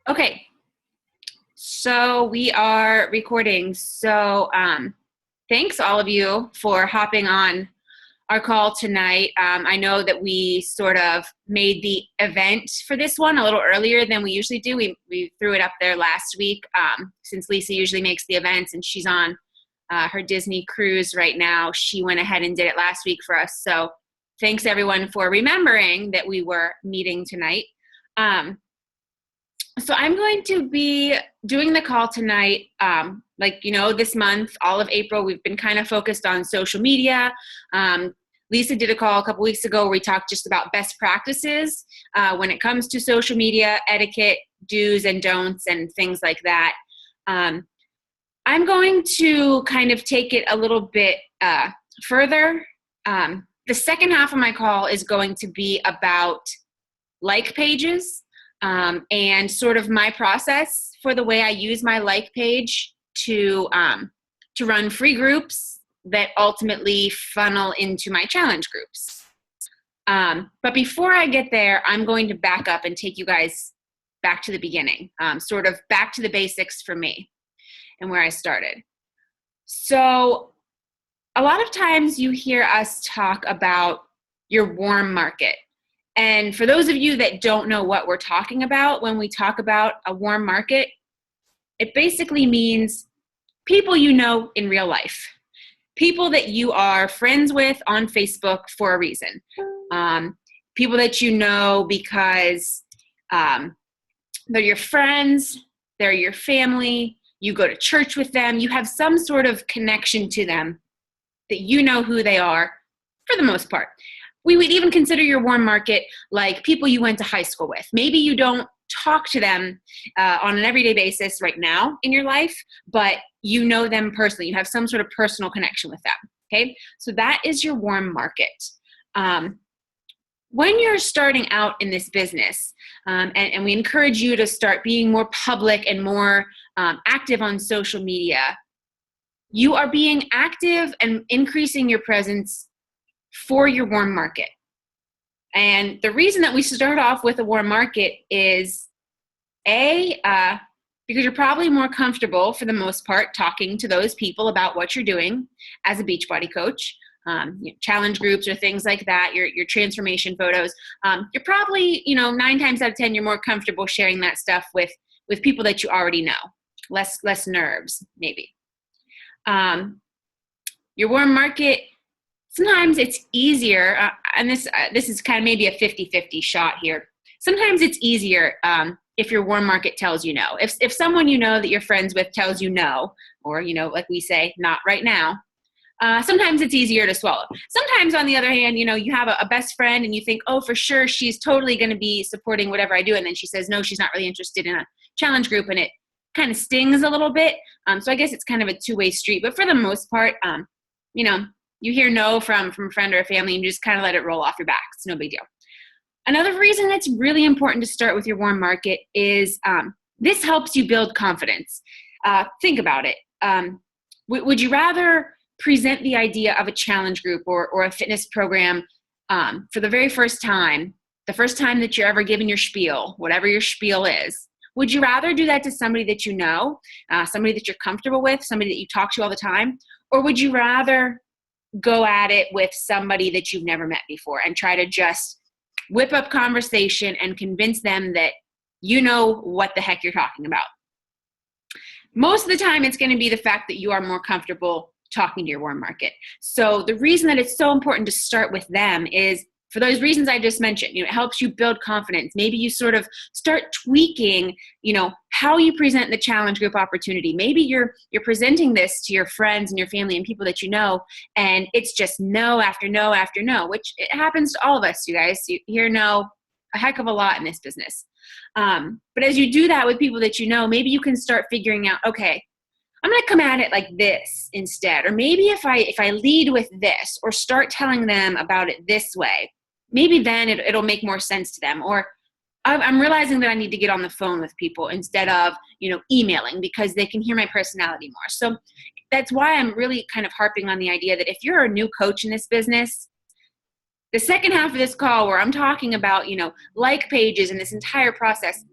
Okay, so we are recording. Thanks all of you for hopping on our call tonight. I know that we sort of made the event for this one a little earlier than we usually do. We threw it up there last week since Lisa usually makes the events and she's on her Disney cruise right now. She went ahead and did it last week for us. So thanks everyone for remembering that we were meeting tonight. So I'm going to be doing the call tonight. This month, all of April, we've been kind of focused on social media. Lisa did a call a couple weeks ago where we talked just about best practices when it comes to social media, etiquette, do's and don'ts, and things like that. I'm going to kind of take it a little bit further. The second half of my call is going to be about like pages. And sort of my process for the way I use my like page to run free groups that ultimately funnel into my challenge groups. But before I get there, I'm going to back up and take you guys back to the beginning, sort of back to the basics for me and where I started. So a lot of times you hear us talk about your warm market. And for those of you that don't know what we're talking about when we talk about a warm market, it basically means people you know in real life, people that you are friends with on Facebook for a reason, people that you know because they're your friends, they're your family, you go to church with them, you have some sort of connection to them that you know who they are for the most part. We would even consider your warm market like people you went to high school with. Maybe you don't talk to them on an everyday basis right now in your life, but you know them personally. You have some sort of personal connection with them, okay? So that is your warm market. When you're starting out in this business, and we encourage you to start being more public and more active on social media, you are being active and increasing your presence for your warm market. And the reason that we start off with a warm market is because you're probably more comfortable for the most part talking to those people about what you're doing as a Beachbody coach, challenge groups or things like that, your transformation photos. You're probably, 9 times out of 10, you're more comfortable sharing that stuff with people that you already know, less nerves maybe. Your warm market, sometimes it's easier, and this is kind of maybe a 50-50 shot here. Sometimes it's easier if your warm market tells you no. If someone you know that you're friends with tells you no, or, like we say, not right now, sometimes it's easier to swallow. Sometimes, on the other hand, you have a best friend and you think, oh, for sure, she's totally going to be supporting whatever I do. And then she says, no, she's not really interested in a challenge group. And it kind of stings a little bit. So I guess it's kind of a two-way street. But for the most part, you hear no from a friend or a family and you just kind of let it roll off your back. It's no big deal. Another reason that's really important to start with your warm market is this helps you build confidence. Think about it. Would you rather present the idea of a challenge group or a fitness program for the very first time, the first time that you're ever given your spiel, whatever your spiel is? Would you rather do that to somebody that you know, somebody that you're comfortable with, somebody that you talk to all the time? Or would you rather go at it with somebody that you've never met before and try to just whip up conversation and convince them that you know what the heck you're talking about? Most of the time, it's going to be the fact that you are more comfortable talking to your warm market. So the reason that it's so important to start with them is for those reasons I just mentioned. It helps you build confidence. Maybe you sort of start tweaking, how you present the challenge group opportunity. Maybe you're presenting this to your friends and your family and people that you know, and it's just no after no after no, which it happens to all of us, you guys. You hear no a heck of a lot in this business. But as you do that with people that you know, maybe you can start figuring out, okay, I'm going to come at it like this instead. Or maybe if I lead with this or start telling them about it this way, maybe then it'll make more sense to them. Or I'm realizing that I need to get on the phone with people instead of, emailing because they can hear my personality more. So that's why I'm really kind of harping on the idea that if you're a new coach in this business, the second half of this call where I'm talking about, like pages and this entire process,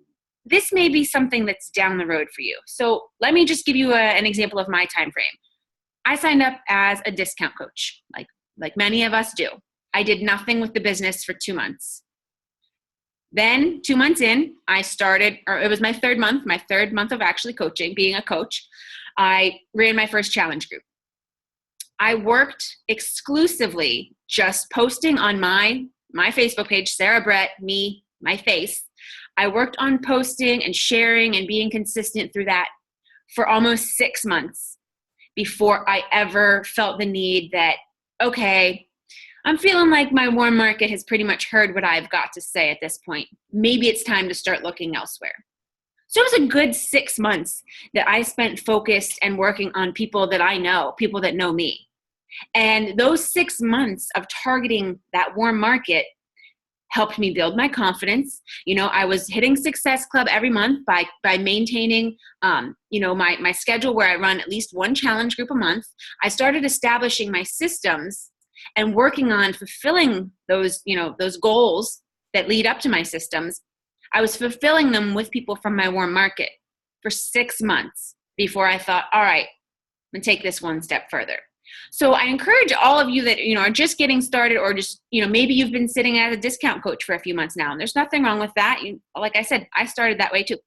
this may be something that's down the road for you. So let me just give you an example of my time frame. I signed up as a discount coach, like many of us do. I did nothing with the business for 2 months. Then 2 months in, I started, or it was my third month of actually coaching, being a coach. I ran my first challenge group. I worked exclusively just posting on my Facebook page, Sarah Brett, me, my face. I worked on posting and sharing and being consistent through that for almost 6 months before I ever felt the need that, okay, I'm feeling like my warm market has pretty much heard what I've got to say at this point. Maybe it's time to start looking elsewhere. So it was a good 6 months that I spent focused and working on people that I know, people that know me. And those 6 months of targeting that warm market helped me build my confidence. I was hitting Success Club every month by maintaining, my schedule where I run at least one challenge group a month. I started establishing my systems and working on fulfilling those goals that lead up to my systems. I was fulfilling them with people from my warm market for 6 months before I thought, all right, I'm gonna take this one step further. So I encourage all of you that, are just getting started, or just, maybe you've been sitting as a discount coach for a few months now, and there's nothing wrong with that. Like I said, I started that way too.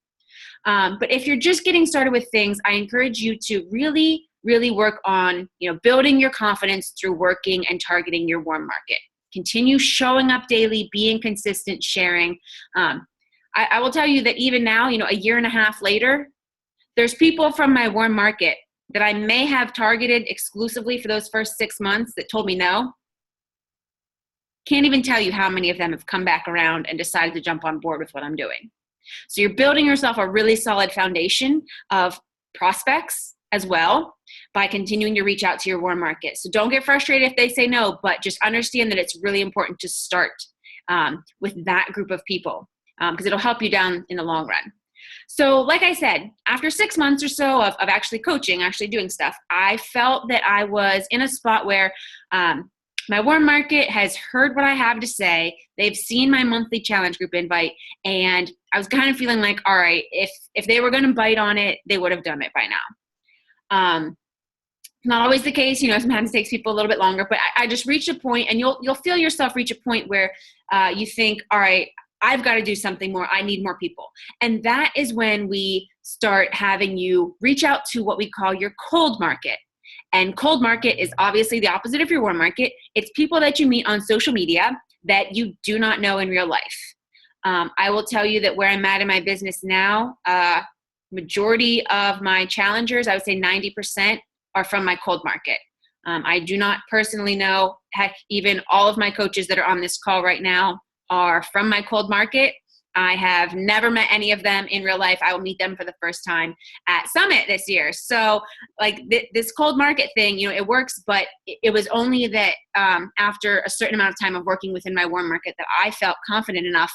But if you're just getting started with things, I encourage you to really, really work on, building your confidence through working and targeting your warm market. Continue showing up daily, being consistent, sharing. I will tell you that even now, a year and a half later, there's people from my warm market that I may have targeted exclusively for those first 6 months that told me no. Can't even tell you how many of them have come back around and decided to jump on board with what I'm doing. So you're building yourself a really solid foundation of prospects as well by continuing to reach out to your warm market. So don't get frustrated if they say no, but just understand that it's really important to start with that group of people because it'll help you down in the long run. So like I said, after 6 months or so of actually coaching, actually doing stuff, I felt that I was in a spot where my warm market has heard what I have to say. They've seen my monthly challenge group invite, and I was kind of feeling like, all right, if they were going to bite on it, they would have done it by now. Not always the case, sometimes it takes people a little bit longer, but I just reached a point, and you'll feel yourself reach a point where you think, all right, I've got to do something more. I need more people. And that is when we start having you reach out to what we call your cold market. And cold market is obviously the opposite of your warm market. It's people that you meet on social media that you do not know in real life. I will tell you that where I'm at in my business now, majority of my challengers, I would say 90%, are from my cold market. I do not personally know, heck, even all of my coaches that are on this call right now are from my cold market. I have never met any of them in real life. I will meet them for the first time at Summit this year. So like this cold market thing, it works, but it was only that after a certain amount of time of working within my warm market that I felt confident enough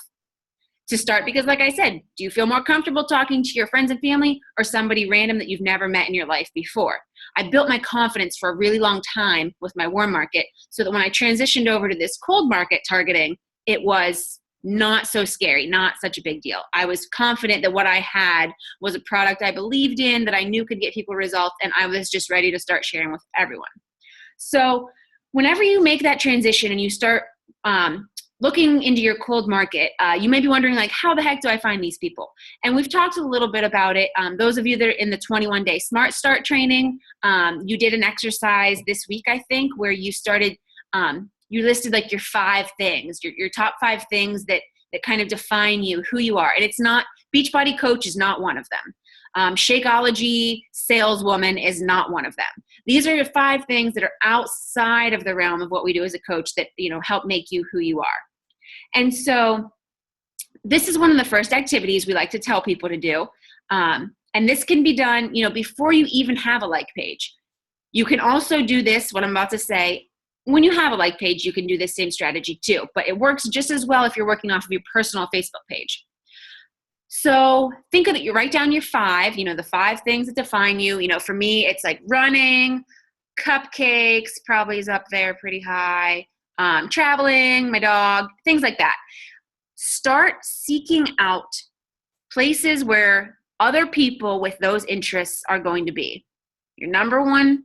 to start. Because like I said, do you feel more comfortable talking to your friends and family or somebody random that you've never met in your life before? I built my confidence for a really long time with my warm market so that when I transitioned over to this cold market targeting, it was not so scary, not such a big deal. I was confident that what I had was a product I believed in, that I knew could get people results, and I was just ready to start sharing with everyone. So whenever you make that transition and you start looking into your cold market, you may be wondering, like, how the heck do I find these people? And we've talked a little bit about it. Those of you that are in the 21-day Smart Start training, you did an exercise this week, I think, where you started you listed like your 5 things, your top 5 things that kind of define you, who you are. And it's not, Beachbody Coach is not one of them. Shakeology saleswoman is not one of them. These are the 5 things that are outside of the realm of what we do as a coach that, help make you who you are. And so this is one of the first activities we like to tell people to do. And this can be done, before you even have a like page. You can also do this, what I'm about to say, when you have a like page, you can do this same strategy too, but it works just as well if you're working off of your personal Facebook page. So think of it, you write down your 5, the 5 things that define you. For me, it's like running, cupcakes probably is up there pretty high, traveling, my dog, things like that. Start seeking out places where other people with those interests are going to be. Your number one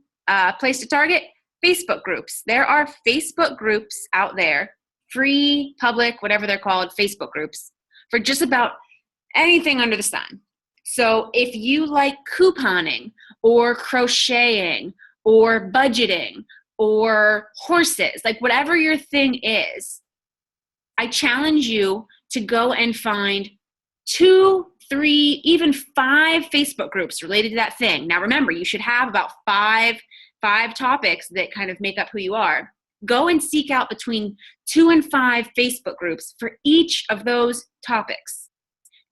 place to target, Facebook groups. There are Facebook groups out there, free, public, whatever they're called, Facebook groups, for just about anything under the sun. So if you like couponing or crocheting or budgeting or horses, like whatever your thing is, I challenge you to go and find 2, 3, even 5 Facebook groups related to that thing. Now remember, you should have about five topics that kind of make up who you are. Go and seek out between 2 and 5 Facebook groups for each of those topics.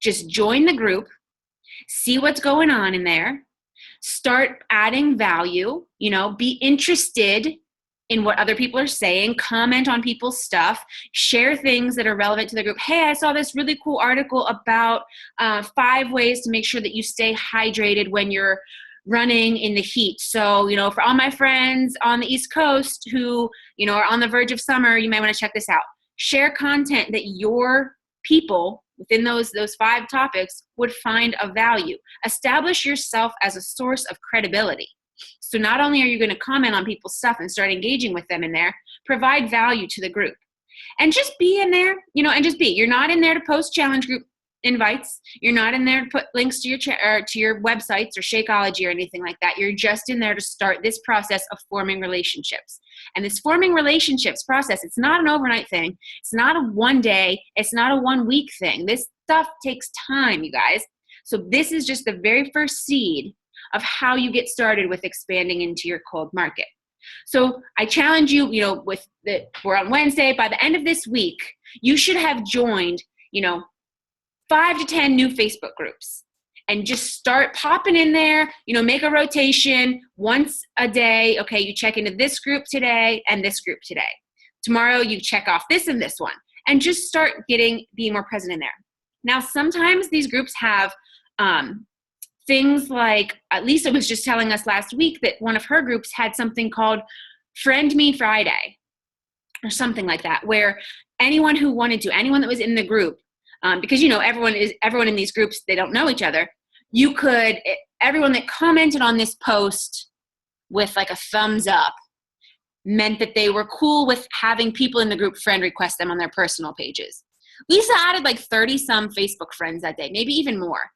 Just join the group, see what's going on in there, start adding value, be interested in what other people are saying, comment on people's stuff, share things that are relevant to the group. Hey, I saw this really cool article about 5 ways to make sure that you stay hydrated when you're running in the heat. So, for all my friends on the East Coast who, are on the verge of summer, you may want to check this out. Share content that your people within those 5 topics would find of value. Establish yourself as a source of credibility. So not only are you going to comment on people's stuff and start engaging with them in there, provide value to the group. And just be in there, and just be. You're not in there to post challenge group invites. You're not in there to put links to your websites or Shakeology or anything like that. You're just in there to start this process of forming relationships. And this forming relationships process, it's not an overnight thing. It's not a one day. It's not a 1 week thing. This stuff takes time, you guys. So this is just the very first seed of how you get started with expanding into your cold market. So I challenge you, we're on Wednesday. By the end of this week, you should have joined, 5 to 10 new Facebook groups, and just start popping in there, make a rotation once a day. Okay, you check into this group today and this group today. Tomorrow you check off this and this one, and just start being more present in there. Now, sometimes these groups have things like, Lisa was just telling us last week that one of her groups had something called Friend Me Friday or something like that, where anyone that was in the group, because everyone in these groups, they don't know each other. Everyone that commented on this post with like a thumbs up meant that they were cool with having people in the group friend request them on their personal pages. Lisa added like 30 some Facebook friends that day, maybe even more,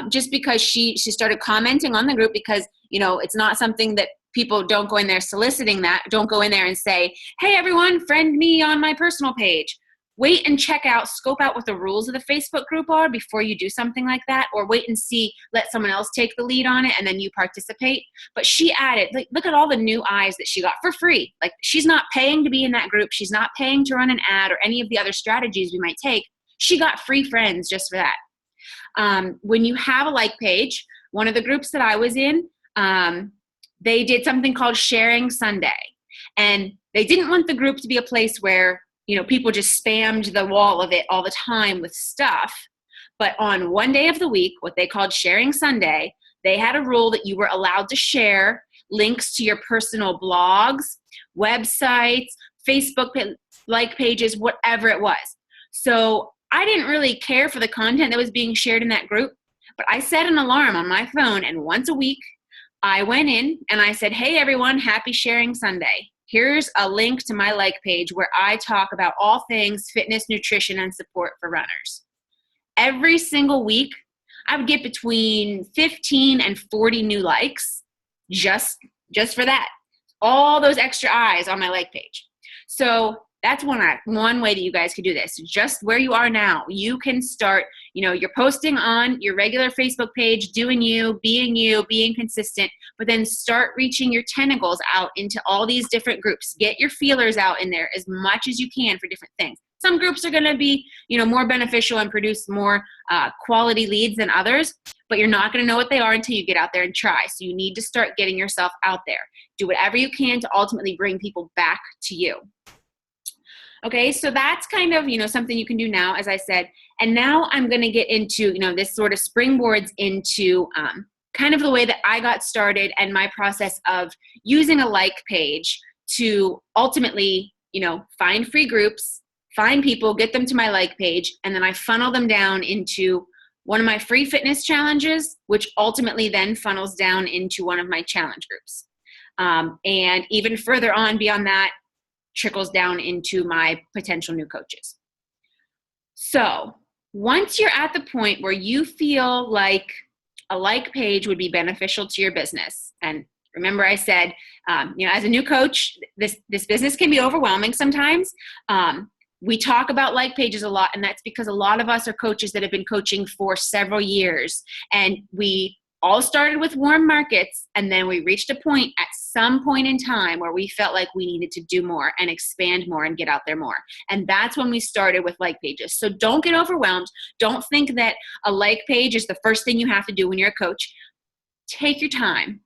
just because she started commenting on the group, because, it's not something that people don't go in there soliciting that. Don't go in there and say, hey, everyone, friend me on my personal page. Wait and scope out what the rules of the Facebook group are before you do something like that, or wait and let someone else take the lead on it and then you participate. But she added, look at all the new eyes that she got for free. Like, she's not paying to be in that group. She's not paying to run an ad or any of the other strategies we might take. She got free friends just for that. When you have a like page, one of the groups that I was in, they did something called Sharing Sunday. And they didn't want the group to be a place where people just spammed the wall of it all the time with stuff. But on one day of the week, what they called Sharing Sunday, they had a rule that you were allowed to share links to your personal blogs, websites, Facebook like pages, whatever it was. So I didn't really care for the content that was being shared in that group, but I set an alarm on my phone, and once a week, I went in and I said, hey, everyone, happy Sharing Sunday. Here's a link to my like page where I talk about all things fitness, nutrition, and support for runners. Every single week, I would get between 15 and 40 new likes just for that. All those extra eyes on my like page. So that's one way that you guys could do this. Just where you are now, you can start, you're posting on your regular Facebook page, doing you, being consistent, but then start reaching your tentacles out into all these different groups. Get your feelers out in there as much as you can for different things. Some groups are going to be, more beneficial and produce more quality leads than others, but you're not going to know what they are until you get out there and try. So you need to start getting yourself out there. Do whatever you can to ultimately bring people back to you. Okay, so that's kind of, something you can do now, as I said. And now I'm going to get into, this sort of springboards into kind of the way that I got started and my process of using a like page to ultimately, find free groups, find people, get them to my like page, and then I funnel them down into one of my free fitness challenges, which ultimately then funnels down into one of my challenge groups. And even further on beyond that, trickles down into my potential new coaches. So once you're at the point where you feel like a like page would be beneficial to your business, and remember I said, as a new coach, this business can be overwhelming sometimes. We talk about like pages a lot, and that's because a lot of us are coaches that have been coaching for several years, and we all started with warm markets, and then we reached a point at some point in time where we felt like we needed to do more and expand more and get out there more. And that's when we started with like pages. So don't get overwhelmed. Don't think that a like page is the first thing you have to do when you're a coach. Take your time.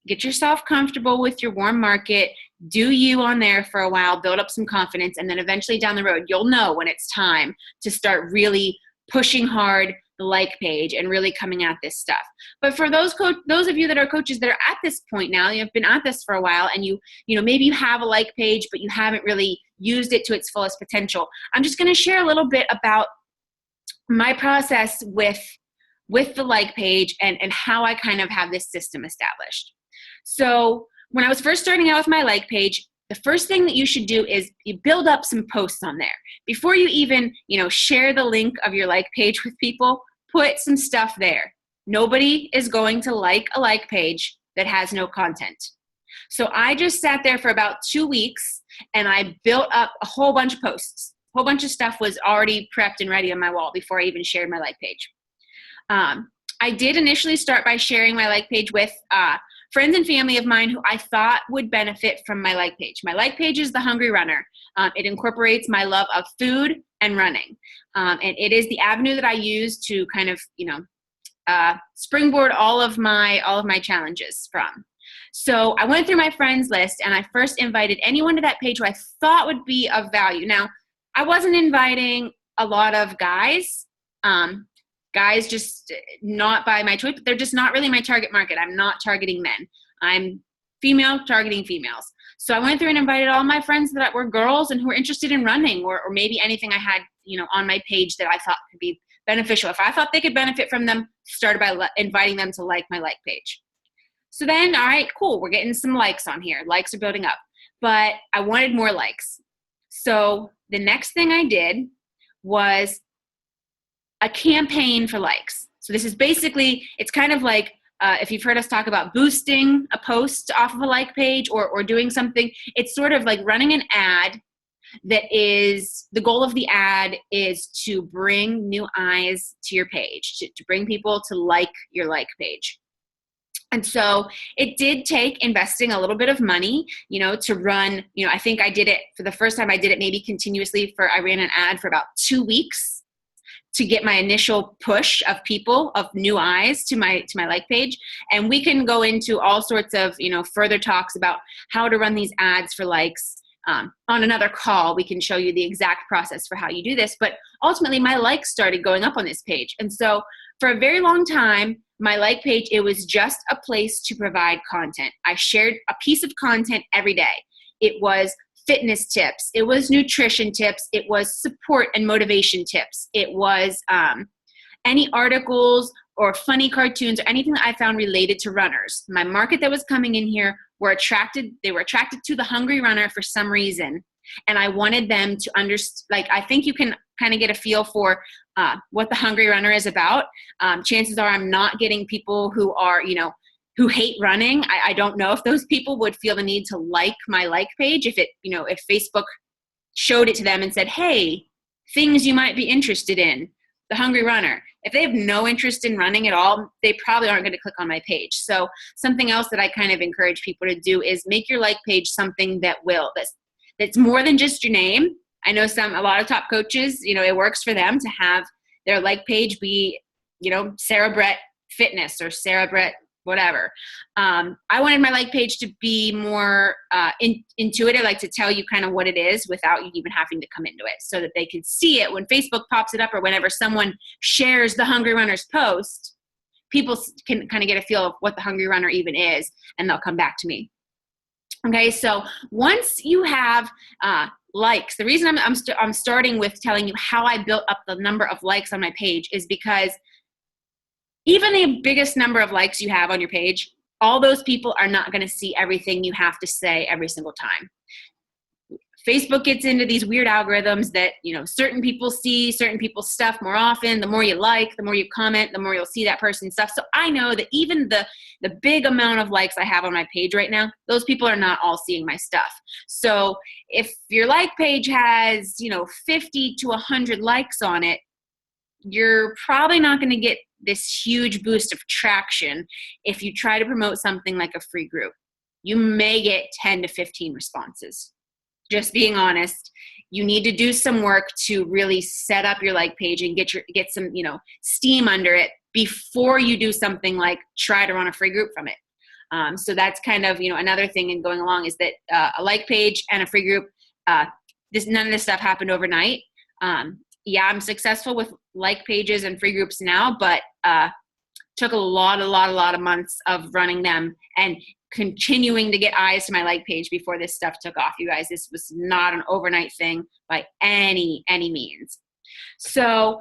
Get yourself comfortable with your warm market. Do you on there for a while, build up some confidence, and then eventually down the road, you'll know when it's time to start really pushing hard the like page and really coming at this stuff. But for those of you that are coaches that are at this point now, you've been at this for a while, and maybe you have a like page, but you haven't really used it to its fullest potential. I'm just going to share a little bit about my process with the like page and how I kind of have this system established. So when I was first starting out with my like page, the first thing that you should do is you build up some posts on there. Before you even, share the link of your like page with people, put some stuff there. Nobody is going to like a like page that has no content. So I just sat there for about 2 weeks and I built up a whole bunch of posts. A whole bunch of stuff was already prepped and ready on my wall before I even shared my like page. I did initially start by sharing my like page with friends and family of mine who I thought would benefit from my like page. My like page is The Hungry Runner. It incorporates my love of food and running. And it is the avenue that I use to kind of, springboard all of my challenges from. So I went through my friends list and I first invited anyone to that page who I thought would be of value. Now, I wasn't inviting a lot of guys. Guys just not by my choice, but they're just not really my target market. I'm not targeting men. I'm female targeting females. So I went through and invited all my friends that were girls and who were interested in running or maybe anything I had, on my page that I thought could be beneficial. If I thought they could benefit from them, started by inviting them to like my like page. So then, all right, cool. We're getting some likes on here. Likes are building up, but I wanted more likes. So the next thing I did was a campaign for likes. So this is basically, it's kind of like if you've heard us talk about boosting a post off of a like page or doing something, it's sort of like running an ad that is, the goal of the ad is to bring new eyes to your page, to bring people to like your like page. And so it did take investing a little bit of money, to run, I think I did it for the first time I did it maybe continuously I ran an ad for about 2 weeks to get my initial push of people, of new eyes to my like page. And we can go into all sorts of, further talks about how to run these ads for likes. On another call, we can show you the exact process for how you do this. But ultimately, my likes started going up on this page. And so for a very long time, my like page, it was just a place to provide content. I shared a piece of content every day. It was fitness tips. It was nutrition tips. It was support and motivation tips. It was any articles or funny cartoons or anything that I found related to runners. My market that was coming in here were attracted to the Hungry Runner for some reason. And I wanted them to understand, I think you can kind of get a feel for what the Hungry Runner is about. Chances are I'm not getting people who are, who hate running. I don't know if those people would feel the need to like my like page if if Facebook showed it to them and said, hey, things you might be interested in, the Hungry Runner. If they have no interest in running at all, they probably aren't going to click on my page. So something else that I kind of encourage people to do is make your like page something that's more than just your name. I know a lot of top coaches, it works for them to have their like page be, Sarah Brett Fitness or Sarah Brett whatever. I wanted my like page to be more intuitive, like to tell you kind of what it is without you even having to come into it, so that they could see it when Facebook pops it up or whenever someone shares the Hungry Runner's post, people can kind of get a feel of what the Hungry Runner even is, and they'll come back to me. Okay, so once you have likes, the reason I'm starting with telling you how I built up the number of likes on my page is because even the biggest number of likes you have on your page, all those people are not going to see everything you have to say every single time. Facebook gets into these weird algorithms that, certain people see certain people's stuff more often. The more you like, the more you comment, the more you'll see that person's stuff. So I know that even the big amount of likes I have on my page right now, those people are not all seeing my stuff. So if your like page has, 50 to 100 likes on it, you're probably not going to get this huge boost of traction if you try to promote something like a free group. You may get 10 to 15 responses. Just being honest, you need to do some work to really set up your like page and get some, steam under it before you do something like try to run a free group from it. So that's kind of, another thing in going along is that a like page and a free group, none of this stuff happened overnight. Yeah, I'm successful with like pages and free groups now, but took a lot of months of running them and continuing to get eyes to my like page before this stuff took off. You guys, this was not an overnight thing by any means. So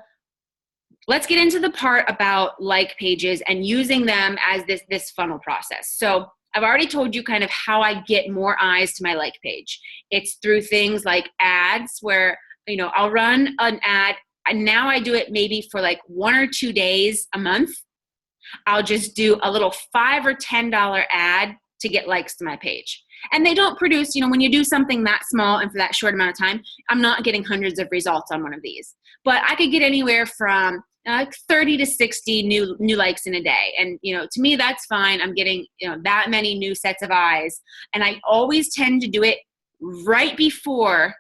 let's get into the part about like pages and using them as this funnel process. So I've already told you kind of how I get more eyes to my like page. It's through things like ads where, I'll run an ad, and now I do it maybe for like 1 or 2 days a month. I'll just do a little $5 or $10 ad to get likes to my page. And they don't produce, when you do something that small and for that short amount of time, I'm not getting hundreds of results on one of these. But I could get anywhere from 30 to 60 new likes in a day. And, to me, that's fine. I'm getting, that many new sets of eyes. And I always tend to do it right before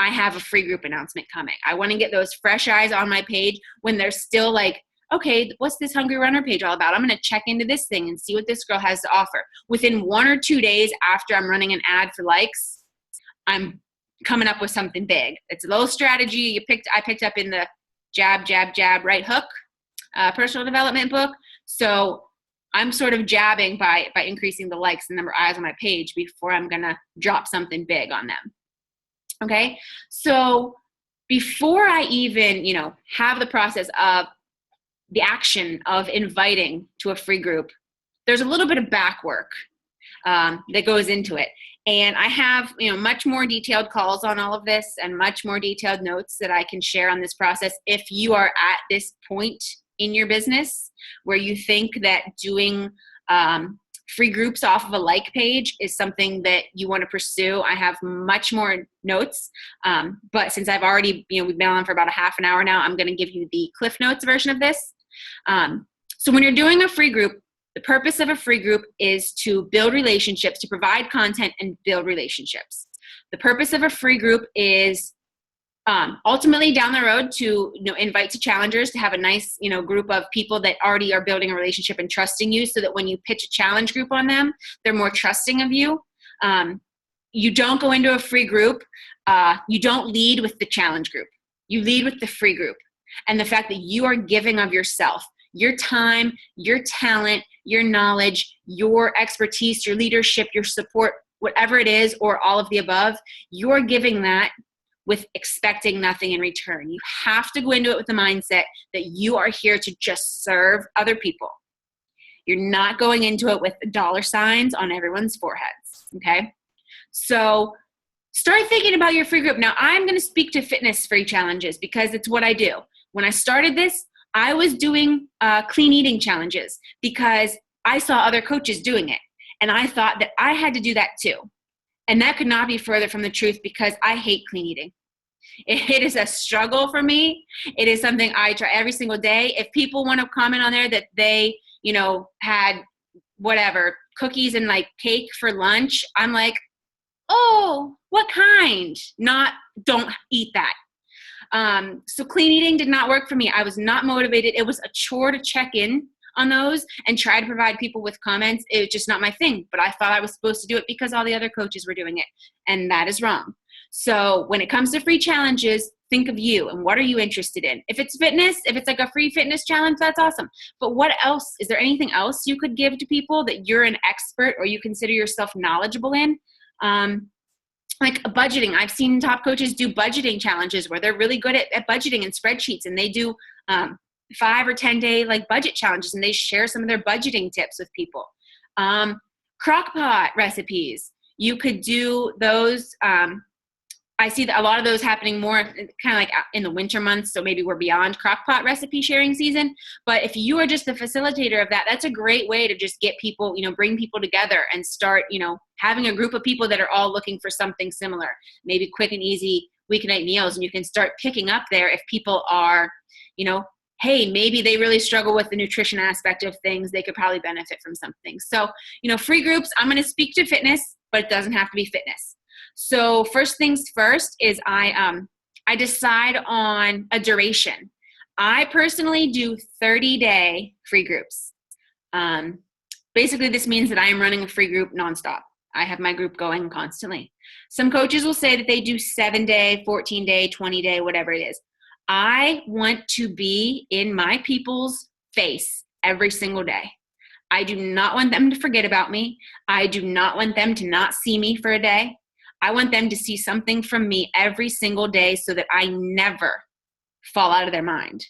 I have a free group announcement coming. I want to get those fresh eyes on my page when they're still like, okay, what's this Hungry Runner page all about? I'm going to check into this thing and see what this girl has to offer. Within 1 or 2 days after I'm running an ad for likes, I'm coming up with something big. It's a little strategy I picked up in the Jab, Jab, Jab, Right Hook personal development book. So I'm sort of jabbing by increasing the likes and number of eyes on my page before I'm going to drop something big on them. Okay, so before I even, have the process of the action of inviting to a free group, there's a little bit of back work that goes into it. And I have, much more detailed calls on all of this and much more detailed notes that I can share on this process. If you are at this point in your business where you think that doing free groups off of a like page is something that you want to pursue, I have much more notes. But since I've already, we've been on for about a half an hour now, I'm going to give you the Cliff Notes version of this. So when you're doing a free group, the purpose of a free group is to build relationships, to provide content and build relationships. The purpose of a free group is ultimately down the road to invite to challengers, to have a nice group of people that already are building a relationship and trusting you, so that when you pitch a challenge group on them, they're more trusting of you. You don't go into a free group, you don't lead with the challenge group. You lead with the free group and the fact that you are giving of yourself, your time, your talent, your knowledge, your expertise, your leadership, your support, whatever it is, or all of the above. You're giving that with expecting nothing in return. You have to go into it with the mindset that you are here to just serve other people. You're not going into it with dollar signs on everyone's foreheads, okay? So start thinking about your free group. Now, I'm going to speak to fitness free challenges because it's what I do. When I started this, I was doing clean eating challenges because I saw other coaches doing it. And I thought that I had to do that too. And that could not be further from the truth because I hate clean eating. It is a struggle for me. It is something I try every single day. If people want to comment on there that they, had whatever, cookies and like cake for lunch, I'm like, oh, what kind? Don't eat that. So clean eating did not work for me. I was not motivated. It was a chore to check in on those and try to provide people with comments. It was just not my thing, but I thought I was supposed to do it because all the other coaches were doing it, and that is wrong. So when it comes to free challenges, think of you and what are you interested in? If it's fitness, if it's like a free fitness challenge, that's awesome. But what else? Is there anything else you could give to people that you're an expert or you consider yourself knowledgeable in? Like budgeting. I've seen top coaches do budgeting challenges where they're really good at budgeting and spreadsheets, and they do 5 or 10 day like budget challenges, and they share some of their budgeting tips with people. Crock pot recipes, you could do those. I see that a lot of those happening more kind of like in the winter months. So maybe we're beyond crockpot recipe sharing season. But if you are just the facilitator of that, that's a great way to just get people, bring people together and start, having a group of people that are all looking for something similar, maybe quick and easy weeknight meals. And you can start picking up there if people are, hey, maybe they really struggle with the nutrition aspect of things. They could probably benefit from something. So, free groups, I'm going to speak to fitness, but it doesn't have to be fitness. So first things first is I decide on a duration. I personally do 30-day free groups. Basically, this means that I am running a free group nonstop. I have my group going constantly. Some coaches will say that they do 7-day, 14-day, 20-day, whatever it is. I want to be in my people's face every single day. I do not want them to forget about me. I do not want them to not see me for a day. I want them to see something from me every single day so that I never fall out of their mind.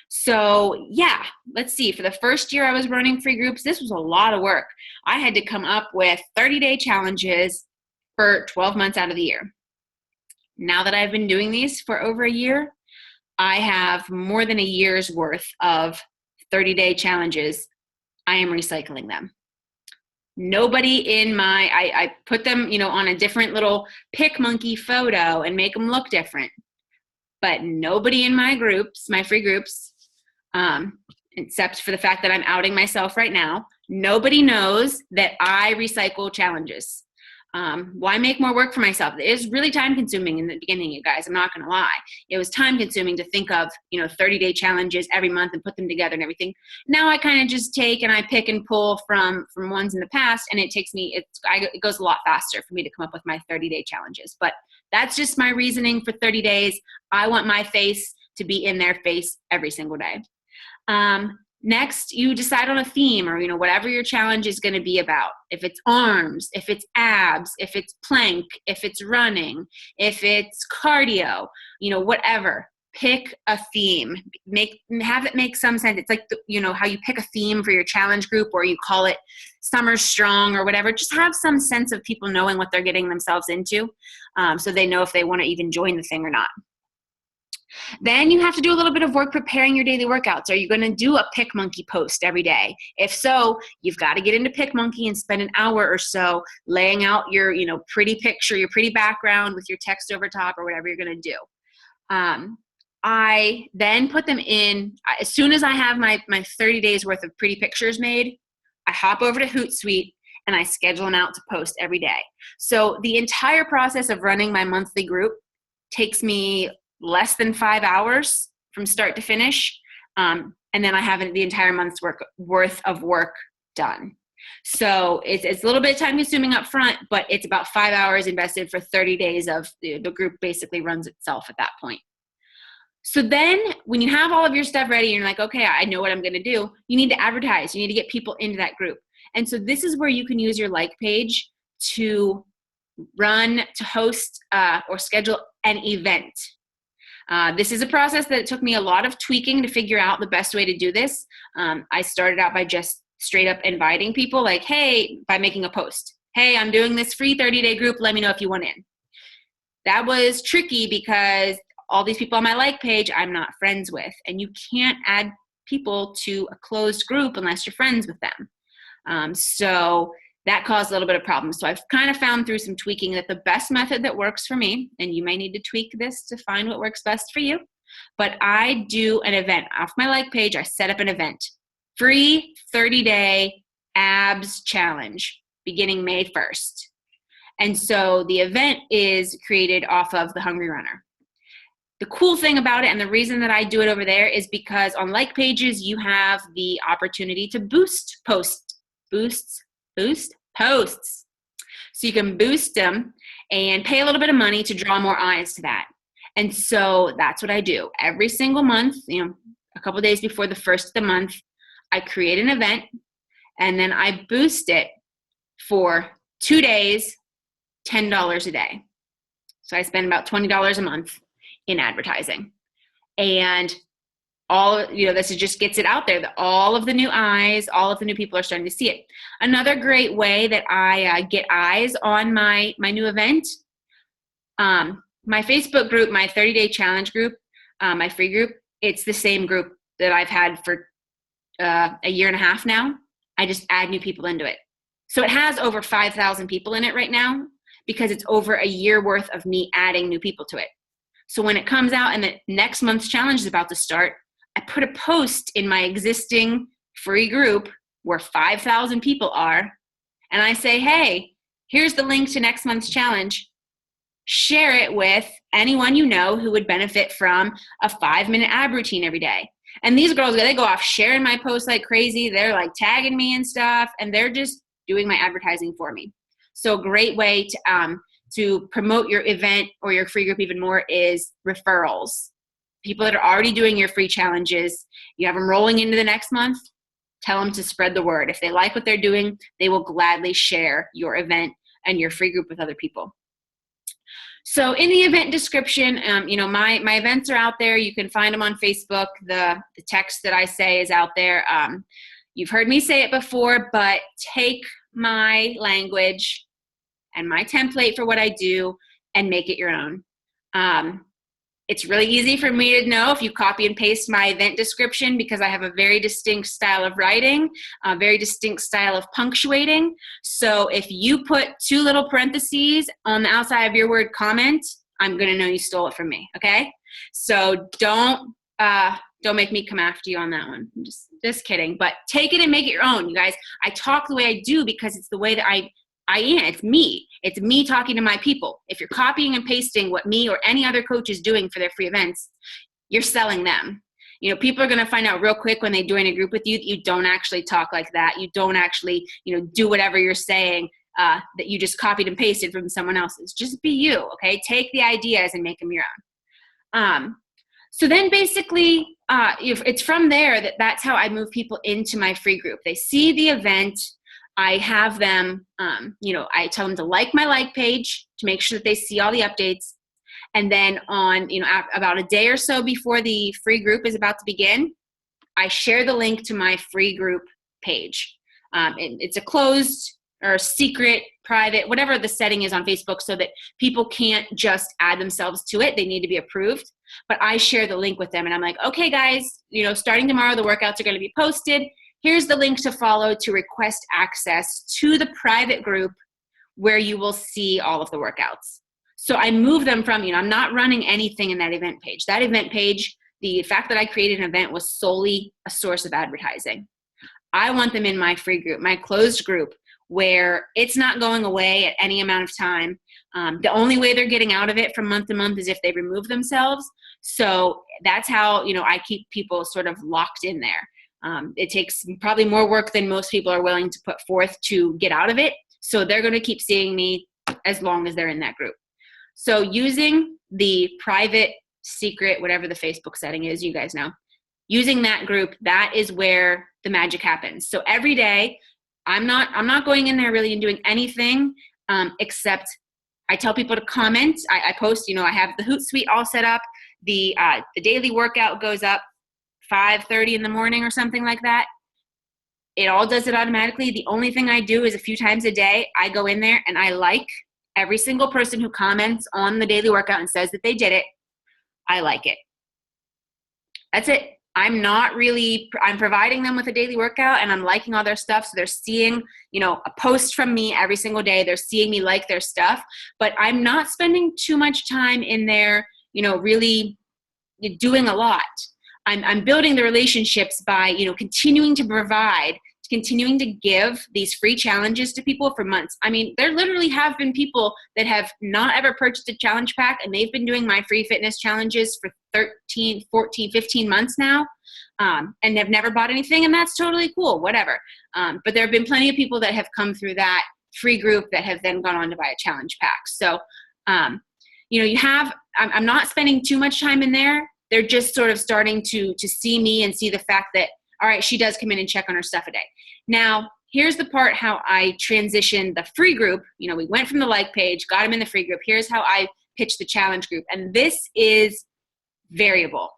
So yeah, let's see. For the first year I was running free groups, this was a lot of work. I had to come up with 30-day challenges for 12 months out of the year. Now that I've been doing these for over a year, I have more than a year's worth of 30-day challenges. I am recycling them. Nobody in I put them, on a different little PicMonkey photo and make them look different. But nobody in my groups, my free groups, except for the fact that I'm outing myself right now, nobody knows that I recycle challenges. Why make more work for myself? It is really time consuming in the beginning, you guys. I'm not going to lie. It was time consuming to think of, 30-day challenges every month and put them together and everything. Now I kind of just take and I pick and pull from ones in the past, and it takes me, it goes a lot faster for me to come up with my 30-day challenges. But that's just my reasoning for 30 days. I want my face to be in their face every single day. Next, you decide on a theme or, whatever your challenge is going to be about. If it's arms, if it's abs, if it's plank, if it's running, if it's cardio, whatever. Pick a theme. Have it make some sense. It's like, how you pick a theme for your challenge group, or you call it Summer Strong or whatever. Just have some sense of people knowing what they're getting themselves into, so they know if they want to even join the thing or not. Then you have to do a little bit of work preparing your daily workouts. Are you going to do a PicMonkey post every day? If so, you've got to get into PicMonkey and spend an hour or so laying out your, pretty picture, your pretty background with your text over top or whatever you're going to do. I then put them in, as soon as I have my 30 days worth of pretty pictures made, I hop over to Hootsuite and I schedule them out to post every day. So the entire process of running my monthly group takes me less than 5 hours from start to finish. And then I have the entire month's worth of work done. So it's a little bit time consuming up front, but it's about 5 hours invested for 30 days of the group basically runs itself at that point. So then when you have all of your stuff ready and you're like, okay, I know what I'm going to do, you need to advertise. You need to get people into that group. And so this is where you can use your like page to host or schedule an event. This is a process that took me a lot of tweaking to figure out the best way to do this. I started out by just straight up inviting people like, hey, by making a post. Hey, I'm doing this free 30-day group. Let me know if you want in. That was tricky because all these people on my like page I'm not friends with. And you can't add people to a closed group unless you're friends with them. So that caused a little bit of problems. So I've kind of found through some tweaking that the best method that works for me, and you may need to tweak this to find what works best for you, but I do an event. Off my like page, I set up an event. Free 30-day abs challenge beginning May 1st. And so the event is created off of the Hungry Runner. The cool thing about it, and the reason that I do it over there, is because on like pages, you have the opportunity to boost posts. So you can boost them and pay a little bit of money to draw more eyes to that. And so that's what I do. Every single month, a couple days before the first of the month, I create an event and then I boost it for 2 days, $10 a day. So I spend about $20 a month in advertising. And this just gets it out there that all of the new eyes, all of the new people are starting to see it. Another great way that I get eyes on my new event, my Facebook group, my 30-day challenge group, my free group, it's the same group that I've had for a year and a half now. I just add new people into it. So it has over 5,000 people in it right now because it's over a year worth of me adding new people to it. So when it comes out and the next month's challenge is about to start, I put a post in my existing free group where 5,000 people are, and I say, hey, here's the link to next month's challenge. Share it with anyone you know who would benefit from a 5-minute ab routine every day. And these girls, they go off sharing my posts like crazy. They're like tagging me and stuff, and they're just doing my advertising for me. So a great way to promote your event or your free group even more is referrals. People that are already doing your free challenges, you have them rolling into the next month, tell them to spread the word. If they like what they're doing, they will gladly share your event and your free group with other people. So in the event description, my events are out there. You can find them on Facebook. The text that I say is out there. You've heard me say it before, but take my language and my template for what I do and make it your own. It's really easy for me to know if you copy and paste my event description because I have a very distinct style of writing, a very distinct style of punctuating. So if you put 2 little parentheses on the outside of your word comment, I'm going to know you stole it from me, okay? So don't make me come after you on that one. I'm just kidding. But take it and make it your own, you guys. I talk the way I do because it's the way that I am. It's me. It's me talking to my people. If you're copying and pasting what me or any other coach is doing for their free events, you're selling them. People are going to find out real quick when they join a group with you that you don't actually talk like that. You don't actually, do whatever you're saying that you just copied and pasted from someone else's. Just be you, okay? Take the ideas and make them your own. So then basically, if it's from there that's how I move people into my free group. They see the event. I have them, I tell them to like my like page to make sure that they see all the updates. And then on, about a day or so before the free group is about to begin, I share the link to my free group page. It's a closed or secret, private, whatever the setting is on Facebook so that people can't just add themselves to it. They need to be approved. But I share the link with them and I'm like, okay, guys, starting tomorrow, the workouts are going to be posted. Here's the link to follow to request access to the private group where you will see all of the workouts. So I move them from, I'm not running anything in that event page. That event page, the fact that I created an event was solely a source of advertising. I want them in my free group, my closed group, where it's not going away at any amount of time. The only way they're getting out of it from month to month is if they remove themselves. So that's how, I keep people sort of locked in there. It takes probably more work than most people are willing to put forth to get out of it. So they're going to keep seeing me as long as they're in that group. So using the private, secret, whatever the Facebook setting is, you guys know, using that group, that is where the magic happens. So every day, I'm not going in there really and doing anything except I tell people to comment. I post, I have the Hootsuite all set up. The daily workout goes up 5:30 in the morning or something like that. It all does it automatically. The only thing I do is a few times a day, I go in there and I like every single person who comments on the daily workout and says that they did it. I like it. That's it. I'm providing them with a daily workout and I'm liking all their stuff. So they're seeing, a post from me every single day. They're seeing me like their stuff, but I'm not spending too much time in there, really doing a lot. I'm building the relationships by, continuing to provide, continuing to give these free challenges to people for months. I mean, there literally have been people that have not ever purchased a challenge pack and they've been doing my free fitness challenges for 13, 14, 15 months now and have never bought anything, and that's totally cool, whatever. But there have been plenty of people that have come through that free group that have then gone on to buy a challenge pack. So, I'm not spending too much time in there. They're just sort of starting to see me and see the fact that, all right, she does come in and check on her stuff a day. Now, here's the part how I transitioned the free group. We went from the like page, got them in the free group. Here's how I pitch the challenge group. And this is variable.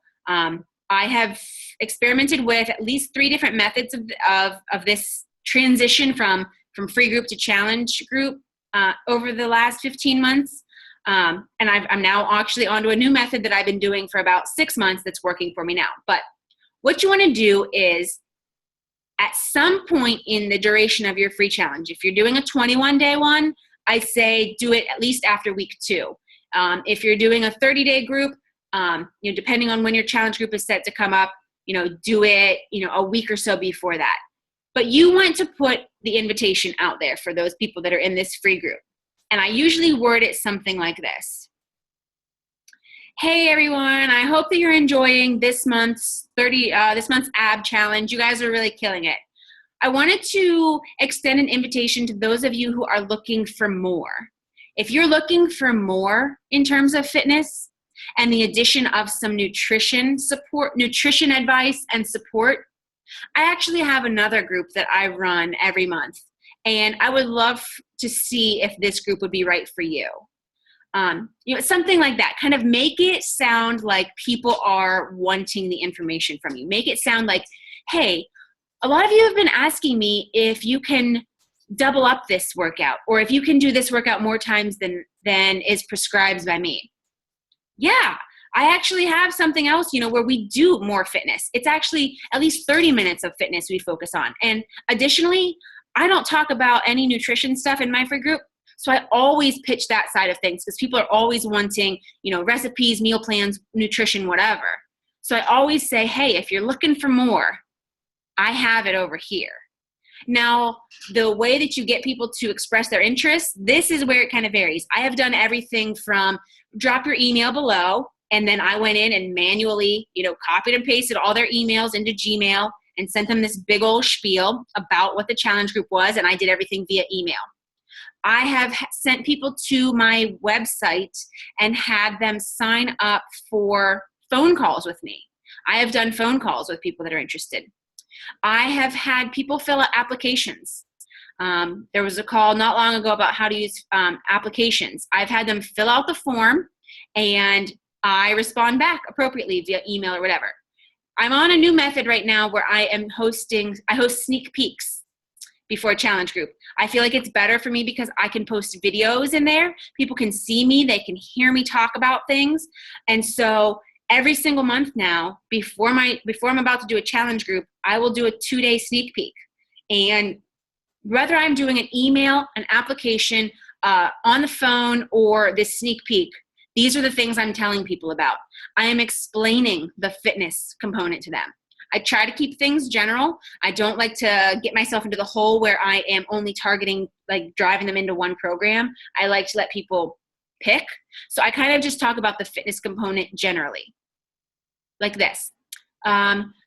I have experimented with at least 3 different methods of this transition from free group to challenge group over the last 15 months. And I'm now actually onto a new method that I've been doing for about 6 months that's working for me now. But what you want to do is, at some point in the duration of your free challenge, if you're doing a 21-day one, I say do it at least after week 2. If you're doing a 30-day group, depending on when your challenge group is set to come up, do it, a week or so before that. But you want to put the invitation out there for those people that are in this free group. And I usually word it something like this. Hey everyone, I hope that you're enjoying this month's ab challenge. You guys are really killing it. I wanted to extend an invitation to those of you who are looking for more. If you're looking for more in terms of fitness and the addition of some nutrition advice and support, I actually have another group that I run every month, and I would love to see if this group would be right for you. Something like that. Kind of make it sound like people are wanting the information from you. Make it sound like, hey, a lot of you have been asking me if you can double up this workout, or if you can do this workout more times than is prescribed by me. Yeah, I actually have something else, where we do more fitness. It's actually at least 30 minutes of fitness we focus on. And additionally, I don't talk about any nutrition stuff in my free group. So I always pitch that side of things because people are always wanting, recipes, meal plans, nutrition, whatever. So I always say, hey, if you're looking for more, I have it over here. Now, the way that you get people to express their interest, this is where it kind of varies. I have done everything from drop your email below, and then I went in and manually, copied and pasted all their emails into Gmail and sent them this big old spiel about what the challenge group was, and I did everything via email. I have sent people to my website and had them sign up for phone calls with me. I have done phone calls with people that are interested. I have had people fill out applications. There was a call not long ago about how to use applications. I've had them fill out the form, and I respond back appropriately via email or whatever. I'm on a new method right now where I host sneak peeks before a challenge group. I feel like it's better for me because I can post videos in there. People can see me, they can hear me talk about things. And so every single month now, before I'm about to do a challenge group, I will do a 2-day sneak peek. And whether I'm doing an email, an application, on the phone, or this sneak peek, these are the things I'm telling people about. I am explaining the fitness component to them. I try to keep things general. I don't like to get myself into the hole where I am only targeting, driving them into one program. I like to let people pick. So I kind of just talk about the fitness component generally, like this.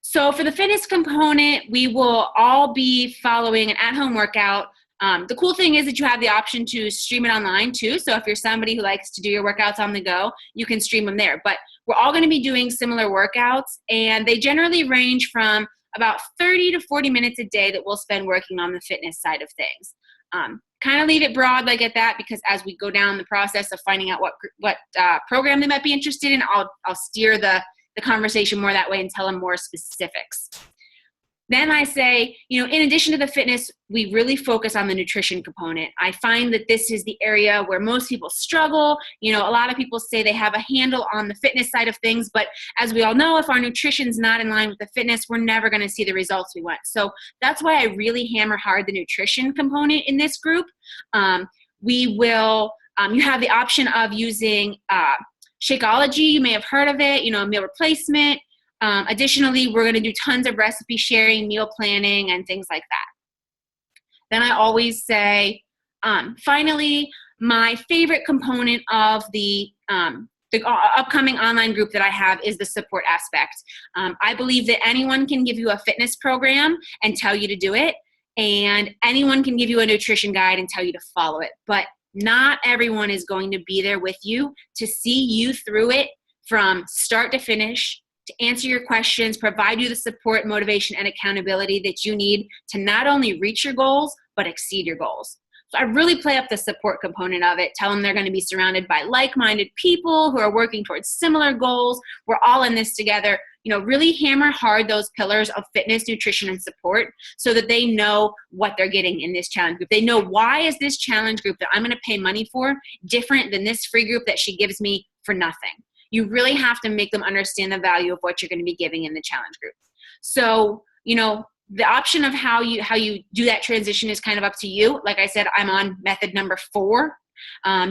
So for the fitness component, we will all be following an at-home workout. The cool thing is that you have the option to stream it online too. So if you're somebody who likes to do your workouts on the go, you can stream them there. But we're all going to be doing similar workouts, and they generally range from about 30 to 40 minutes a day that we'll spend working on the fitness side of things. Kind of leave it broad like at that, because as we go down the process of finding out what program they might be interested in, I'll steer the conversation more that way and tell them more specifics. Then I say, in addition to the fitness, we really focus on the nutrition component. I find that this is the area where most people struggle. A lot of people say they have a handle on the fitness side of things, but as we all know, if our nutrition's not in line with the fitness, we're never going to see the results we want. So that's why I really hammer hard the nutrition component in this group. You have the option of using Shakeology. You may have heard of it, meal replacement. Additionally, we're going to do tons of recipe sharing, meal planning, and things like that. Then I always say, finally, my favorite component of the upcoming online group that I have is the support aspect. I believe that anyone can give you a fitness program and tell you to do it, and anyone can give you a nutrition guide and tell you to follow it. But not everyone is going to be there with you to see you through it from start to finish, to answer your questions, provide you the support, motivation, and accountability that you need to not only reach your goals, but exceed your goals. So I really play up the support component of it, tell them they're going to be surrounded by like-minded people who are working towards similar goals. We're all in this together. really hammer hard those pillars of fitness, nutrition, and support so that they know what they're getting in this challenge group. They know, why is this challenge group that I'm going to pay money for different than this free group that she gives me for nothing? You really have to make them understand the value of what you're going to be giving in the challenge group. So, the option of how you do that transition is kind of up to you. Like I said, I'm on method number 4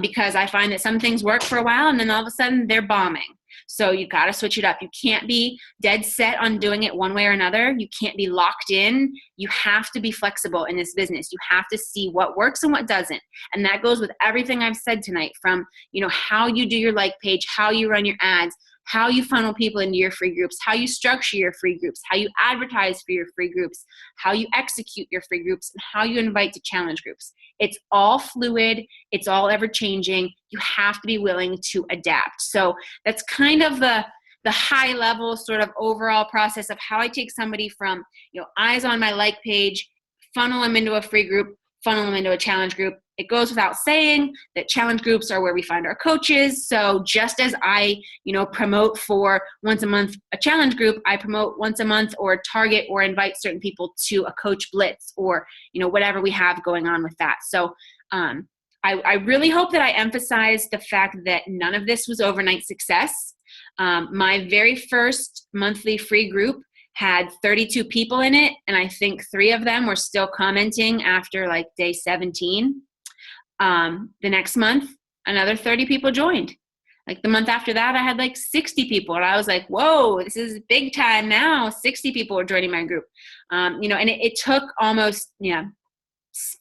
because I find that some things work for a while and then all of a sudden they're bombing. So you got to switch it up. You can't be dead set on doing it one way or another. You can't be locked in. You have to be flexible in this business. You have to see what works and what doesn't. And that goes with everything I've said tonight, from, how you do your like page, how you run your ads, how you funnel people into your free groups, how you structure your free groups, how you advertise for your free groups, how you execute your free groups, and how you invite to challenge groups. It's all fluid. It's all ever changing. You have to be willing to adapt. So that's kind of the high level sort of overall process of how I take somebody from, eyes on my like page, funnel them into a free group, funnel them into a challenge group. It goes without saying that challenge groups are where we find our coaches. So just as I, promote for once a month a challenge group, I promote once a month or target or invite certain people to a coach blitz or, whatever we have going on with that. So I really hope that I emphasize the fact that none of this was overnight success. My very first monthly free group had 32 people in it, and I think 3 of them were still commenting after like day 17. The next month, another 30 people joined. Like the month after that, I had like 60 people, and I was like, whoa, this is big time now. 60 people were joining my group. And it took almost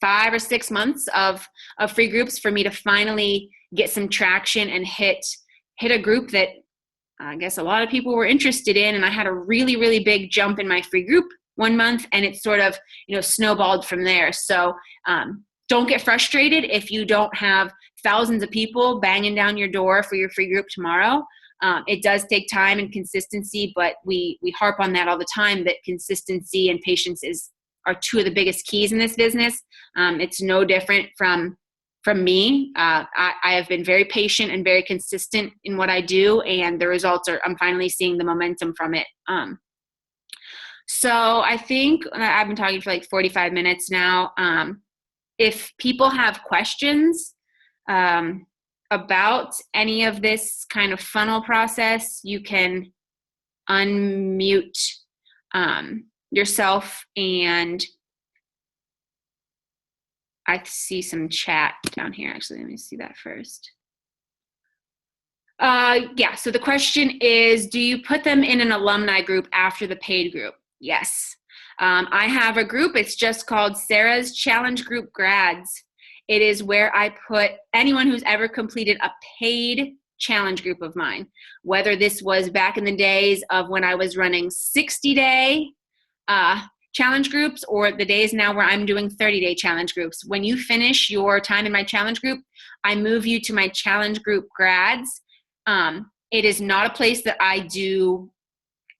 5 or 6 months of free groups for me to finally get some traction and hit a group that I guess a lot of people were interested in. And I had a really, really big jump in my free group one month, and it sort of, snowballed from there. So don't get frustrated if you don't have thousands of people banging down your door for your free group tomorrow. It does take time and consistency, but we harp on that all the time, that consistency and patience are 2 of the biggest keys in this business. It's no different from me. I have been very patient and very consistent in what I do, and the results I'm finally seeing the momentum from it. So I think I've been talking for like 45 minutes now. If people have questions about any of this kind of funnel process, you can unmute yourself, and I see some chat down here. Actually, let me see that first. So the question is, do you put them in an alumni group after the paid group? Yes. I have a group. It's just called Sarah's Challenge Group Grads. It is where I put anyone who's ever completed a paid challenge group of mine, whether this was back in the days of when I was running 60-day challenge groups, or the days now where I'm doing 30-day challenge groups. When you finish your time in my challenge group, I move you to my challenge group grads. It is not a place that I do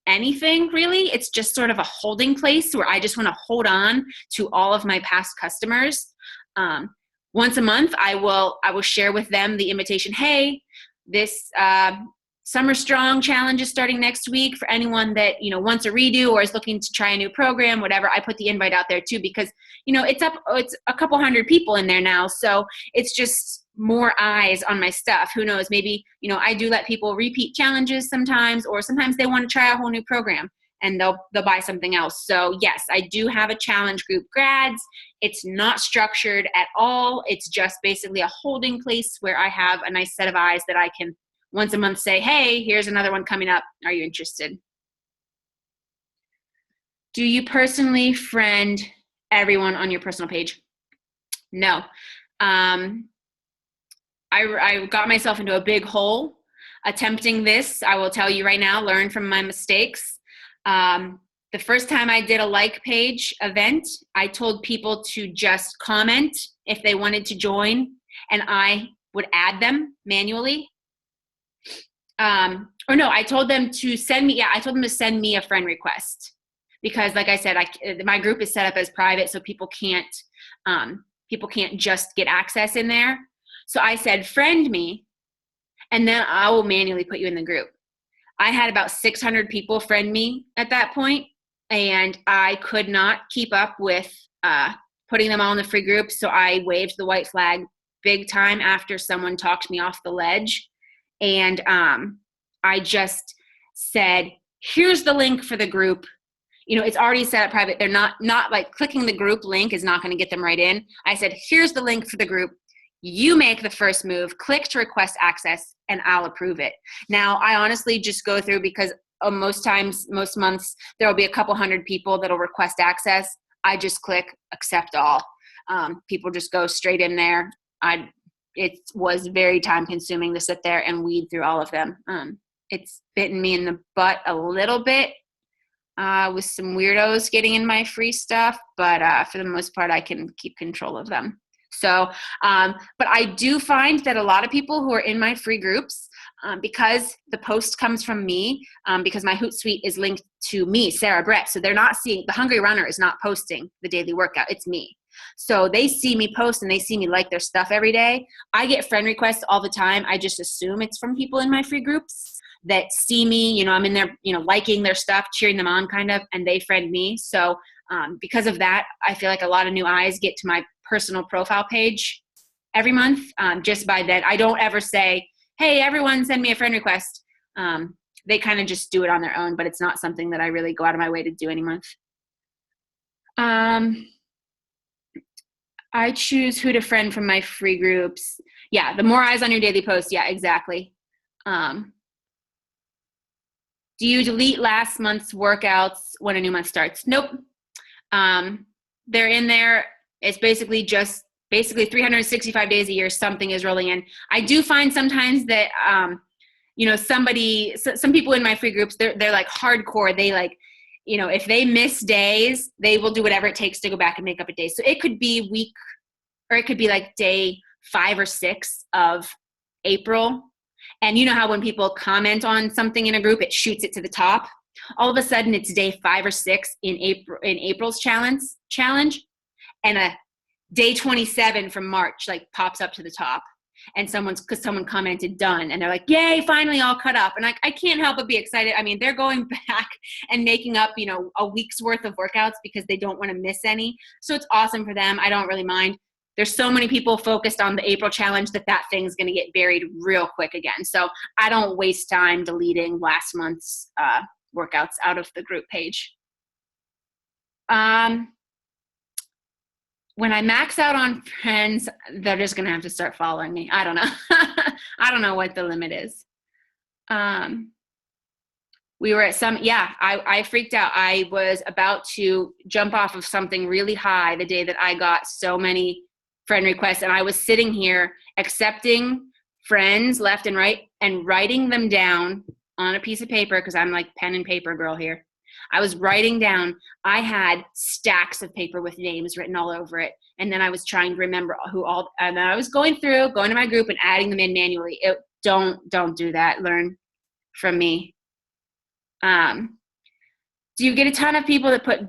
anything really. It's just sort of a holding place where I just want to hold on to all of my past customers. Once a month, I will share with them the invitation. Hey, this Summer Strong challenge is starting next week. For anyone that wants a redo or is looking to try a new program, whatever, I put the invite out there too, because it's a couple hundred people in there now, so it's just more eyes on my stuff. Who knows? Maybe I do let people repeat challenges sometimes, or sometimes they want to try a whole new program and they'll buy something else. So yes, I do have a challenge group grads. It's not structured at all. It's just basically a holding place where I have a nice set of eyes that I can once a month say, hey, here's another one coming up. Are you interested? Do you personally friend everyone on your personal page? No. I got myself into a big hole attempting this. I will tell you right now, learn from my mistakes. The first time I did a like page event, I told people to just comment if they wanted to join, and I would add them manually. I told them to send me a friend request, because like I said, my group is set up as private, so people can't just get access in there. So I said, friend me, and then I will manually put you in the group. I had about 600 people friend me at that point, and I could not keep up with putting them all in the free group. So I waved the white flag big time after someone talked me off the ledge. And I just said, here's the link for the group. It's already set up private. They're not like clicking the group link is not going to get them right in. I said, here's the link for the group. You make the first move, click to request access, and I'll approve it. Now, I honestly just go through because most months, there will be a couple hundred people that'll request access. I just click accept all. People just go straight in there. It was very time consuming to sit there and weed through all of them. It's bitten me in the butt a little bit with some weirdos getting in my free stuff, but for the most part, I can keep control of them. So, but I do find that a lot of people who are in my free groups, because the post comes from me, because my Hootsuite is linked to me, Sarah Brett. So they're not seeing, the Hungry Runner is not posting the daily workout. It's me. So they see me post and they see me like their stuff every day. I get friend requests all the time. I just assume it's from people in my free groups that see me, I'm in there, liking their stuff, cheering them on kind of, and they friend me. So because of that, I feel like a lot of new eyes get to my personal profile page every month. Just by that, I don't ever say, hey, everyone send me a friend request. They kind of just do it on their own, but it's not something that I really go out of my way to do any month. I choose who to friend from my free groups. Yeah, the more eyes on your daily post. Yeah, exactly. Do you delete last month's workouts when a new month starts? Nope. They're in there. It's basically 365 days a year, something is rolling in. I do find sometimes that, some people in my free groups, they're like hardcore. They like, if they miss days, they will do whatever it takes to go back and make up a day. So it could be week, or it could be like day 5 or 6 of April. And you know how when people comment on something in a group, it shoots it to the top. All of a sudden it's day 5 or 6 in April's challenge. And a day 27 from March like pops up to the top, and someone commented done, and they're like, yay, finally all cut up. And I can't help but be excited. I mean, they're going back and making up, a week's worth of workouts because they don't want to miss any. So it's awesome for them. I don't really mind. There's so many people focused on the April challenge that thing's going to get buried real quick again. So I don't waste time deleting last month's workouts out of the group page. When I max out on friends, they're just going to have to start following me. I don't know. I don't know what the limit is. We were at I freaked out. I was about to jump off of something really high the day that I got so many friend requests. And I was sitting here accepting friends left and right and writing them down on a piece of paper, because I'm like pen and paper girl here. I was writing down, I had stacks of paper with names written all over it. And then I was trying to remember and I was going to my group and adding them in manually. Don't do that. Learn from me. Do you get a ton of people that put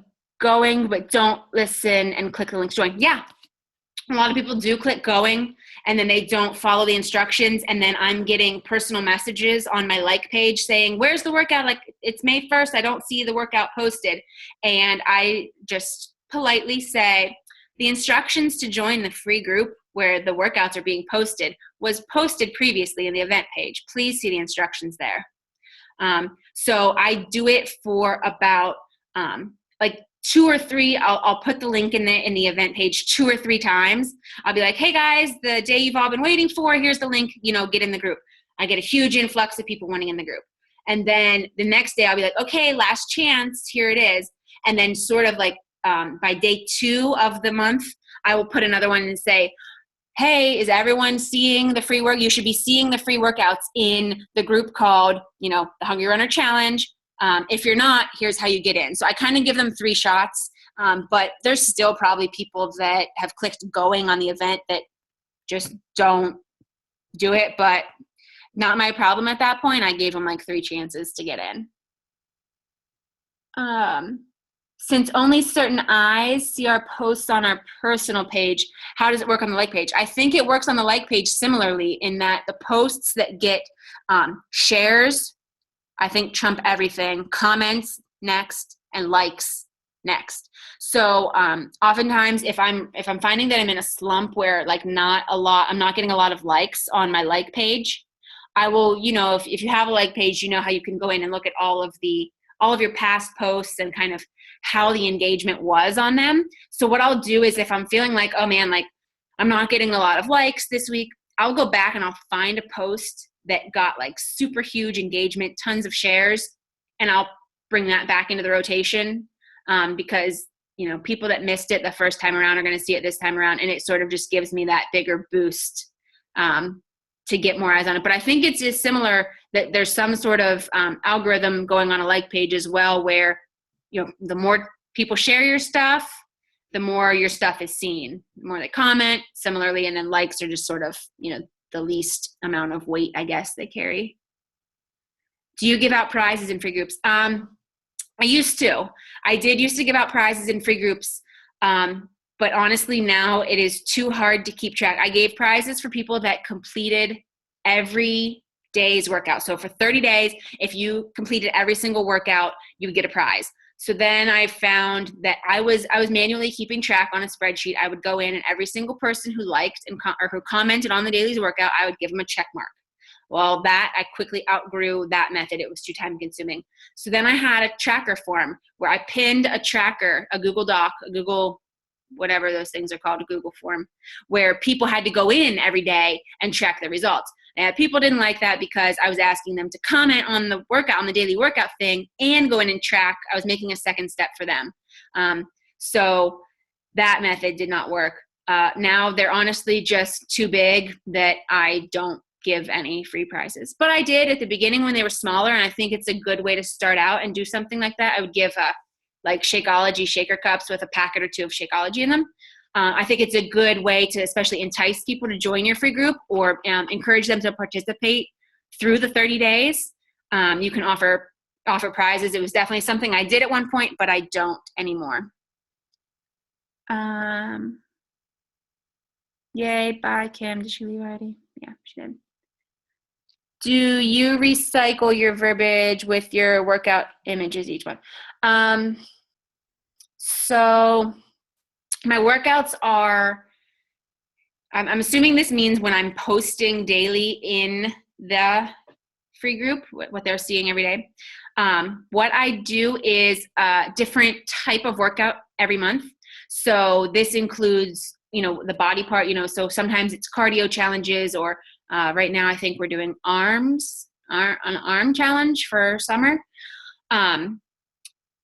going, but don't listen and click the link to join? Yeah. A lot of people do click going and then they don't follow the instructions. And then I'm getting personal messages on my like page saying, where's the workout? Like, it's May 1st. I don't see the workout posted. And I just politely say, the instructions to join the free group where the workouts are being posted was posted previously in the event page. Please see the instructions there. So I do it for about like 2 or 3, I'll put the link in the event page 2 or 3 times. I'll be like, hey guys, the day you've all been waiting for, here's the link, get in the group. I get a huge influx of people wanting in the group. And then the next day I'll be like, okay, last chance, here it is. And then sort of like by day 2 of the month, I will put another one and say, hey, is everyone seeing the free work? You should be seeing the free workouts in the group called, the Hungry Runner Challenge. If you're not, here's how you get in. So I kind of give them 3 shots, but there's still probably people that have clicked going on the event that just don't do it, but not my problem at that point. I gave them like 3 chances to get in. Since only certain eyes see our posts on our personal page, how does it work on the like page? I think it works on the like page similarly in that the posts that get shares I think trump everything. Comments next, and likes next. So oftentimes if I'm finding that I'm in a slump where like I'm not getting a lot of likes on my like page, I will, if you have a like page, you know how you can go in and look at all of your past posts and kind of how the engagement was on them. So what I'll do is if I'm feeling like, oh man, like I'm not getting a lot of likes this week, I'll go back and I'll find a post that got like super huge engagement, tons of shares, and I'll bring that back into the rotation because, people that missed it the first time around are going to see it this time around, and it sort of just gives me that bigger boost to get more eyes on it. But I think it's just similar that there's some sort of algorithm going on a like page as well, where, the more people share your stuff, the more your stuff is seen, the more they comment similarly. And then likes are just sort of, the least amount of weight, I guess, they carry. Do you give out prizes in free groups? I used to. I did used to give out prizes in free groups. But honestly, now it is too hard to keep track. I gave prizes for people that completed every day's workout. So for 30 days, if you completed every single workout, you would get a prize. So then I found that I was manually keeping track on a spreadsheet. I would go in, and every single person who liked or who commented on the daily's workout, I would give them a check mark. Well, I quickly outgrew that method. It was too time consuming. So then I had a tracker form where I pinned a tracker, a Google Doc, a Google, whatever those things are called, a Google form, where people had to go in every day and track the results. And people didn't like that because I was asking them to comment on the workout, on the daily workout thing, and go in and track. I was making a second step for them. So that method did not work. Now they're honestly just too big that I don't give any free prizes. But I did at the beginning when they were smaller, and I think it's a good way to start out and do something like that. I would give like Shakeology shaker cups with a packet or two of Shakeology in them. I think it's a good way to especially entice people to join your free group or encourage them to participate through the 30 days. You can offer prizes. It was definitely something I did at one point, but I don't anymore. Yay, bye, Kim. Did she leave already? Yeah, she did. Do you recycle your verbiage with your workout images each one? So my workouts are, I'm assuming this means when I'm posting daily in the free group, what they're seeing every day. What I do is a different type of workout every month. So this includes, the body part, so sometimes it's cardio challenges, or right now I think we're doing an arm challenge for summer.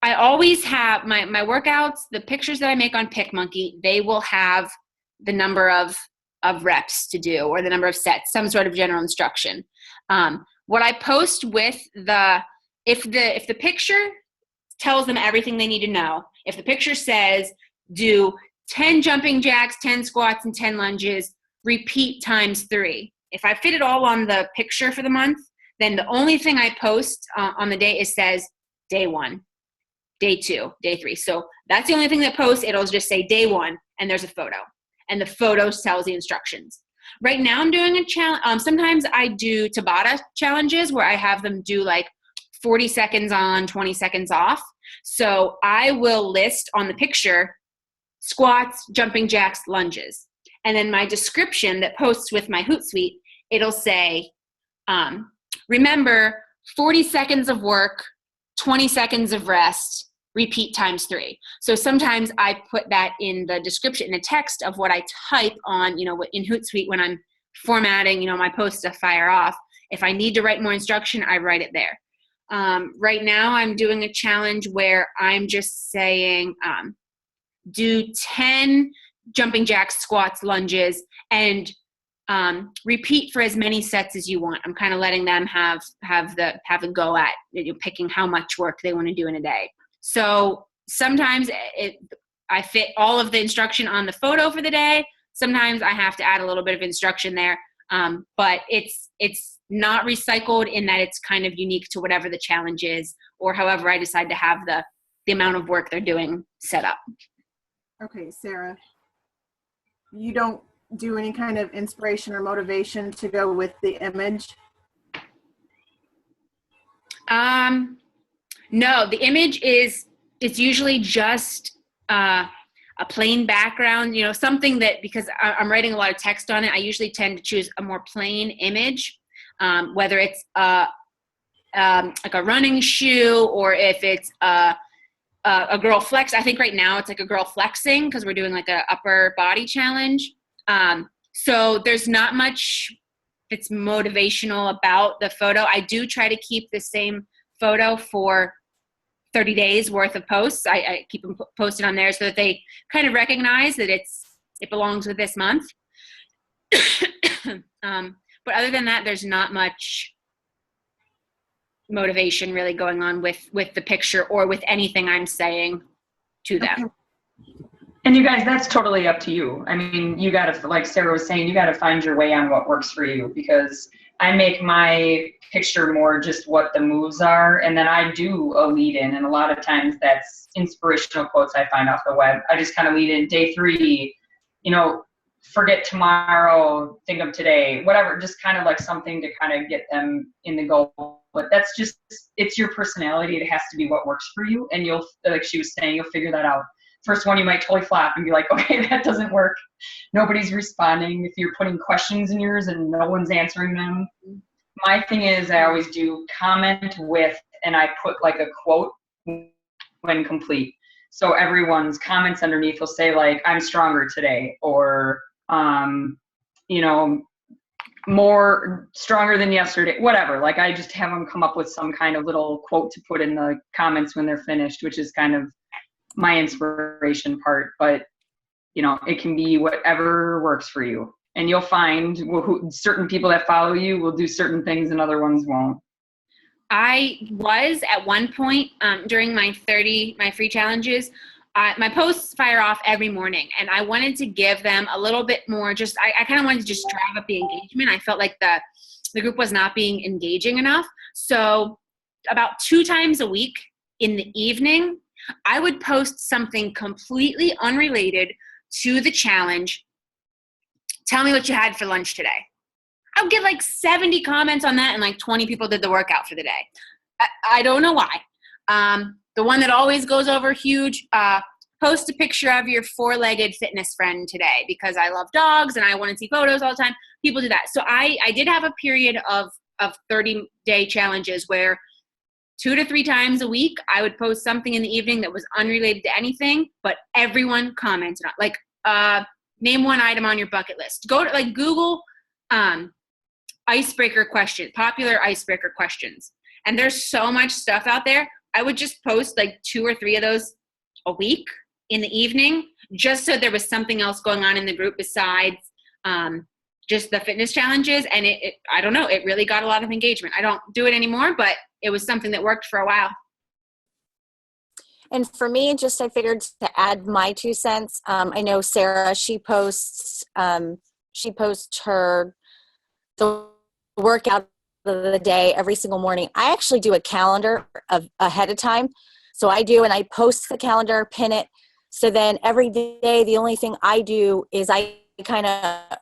I always have my workouts, the pictures that I make on PicMonkey, they will have the number of reps to do or the number of sets, some sort of general instruction. What I post with if the picture tells them everything they need to know, if the picture says do 10 jumping jacks, 10 squats, and 10 lunges, repeat times 3. If I fit it all on the picture for the month, then the only thing I post on the day says day 1. Day 2, day 3. So that's the only thing that posts. It'll just say day 1, and there's a photo. And the photo tells the instructions. Right now I'm doing a challenge. Sometimes I do Tabata challenges where I have them do like 40 seconds on, 20 seconds off. So I will list on the picture squats, jumping jacks, lunges. And then my description that posts with my Hootsuite, it'll say, remember 40 seconds of work, 20 seconds of rest, repeat times 3. So sometimes I put that in the description, in the text of what I type on, in Hootsuite when I'm formatting, my posts to fire off. If I need to write more instruction, I write it there. Right now I'm doing a challenge where I'm just saying, do 10 jumping jacks, squats, lunges, and repeat for as many sets as you want. I'm kind of letting them have a go at picking how much work they want to do in a day. So sometimes I fit all of the instruction on the photo for the day. Sometimes I have to add a little bit of instruction there, but it's not recycled in that it's kind of unique to whatever the challenge is, or however I decide to have the amount of work they're doing set up. Okay, Sarah, you don't do any kind of inspiration or motivation to go with the image? No, the image it's usually just a plain background, something that, because I'm writing a lot of text on it, I usually tend to choose a more plain image, whether it's like a running shoe, or if it's a girl flex. I think right now it's like a girl flexing because we're doing like a upper body challenge. So there's not much that's motivational about the photo. I do try to keep the same photo for 30 days worth of posts. I keep them posted on there so that they kind of recognize that it belongs with this month. But other than that, there's not much motivation really going on with the picture or with anything I'm saying to them. Okay. And you guys, that's totally up to you. I mean, you got to, like Sarah was saying, you got to find your way on what works for you, because I make my picture more just what the moves are, and then I do a lead in, and a lot of times that's inspirational quotes I find off the web. I just kind of lead in day 3, forget tomorrow, think of today, whatever, just kind of like something to kind of get them in the goal. But that's just, it's your personality. It has to be what works for you. And you'll, like she was saying, you'll figure that out. First one, you might totally flop and be like, okay, that doesn't work. Nobody's responding. If you're putting questions in yours and no one's answering them. My thing is I always do comment with, and I put like a quote when complete. So everyone's comments underneath will say like, I'm stronger today, or, more stronger than yesterday, whatever. Like I just have them come up with some kind of little quote to put in the comments when they're finished, which is kind of my inspiration part. But it can be whatever works for you, and you'll find certain people that follow you will do certain things and other ones won't. I was at one point during my free challenges, my posts fire off every morning, and I wanted to give them a little bit more, I kind of wanted to just drive up the engagement. I felt like the group was not being engaging enough. So about 2 times a week in the evening, I would post something completely unrelated to the challenge. Tell me what you had for lunch today. I would get like 70 comments on that, and like 20 people did the workout for the day. I don't know why. The one that always goes over huge, post a picture of your 4-legged fitness friend today, because I love dogs and I want to see photos all the time. People do that. So I did have a period of 30-day challenges where 2 to 3 times a week, I would post something in the evening that was unrelated to anything, but everyone commented on, like, name one item on your bucket list. Go to like Google icebreaker questions, popular icebreaker questions. And there's so much stuff out there. I would just post like 2 or 3 of those a week in the evening, just so there was something else going on in the group besides just the fitness challenges. And I don't know, it really got a lot of engagement. I don't do it anymore, but it was something that worked for a while. And for me, I figured to add my 2 cents. I know Sarah, she posts the workout of the day every single morning. I actually do a calendar ahead of time. So I do, and I post the calendar, pin it. So then every day, the only thing I do is I kind of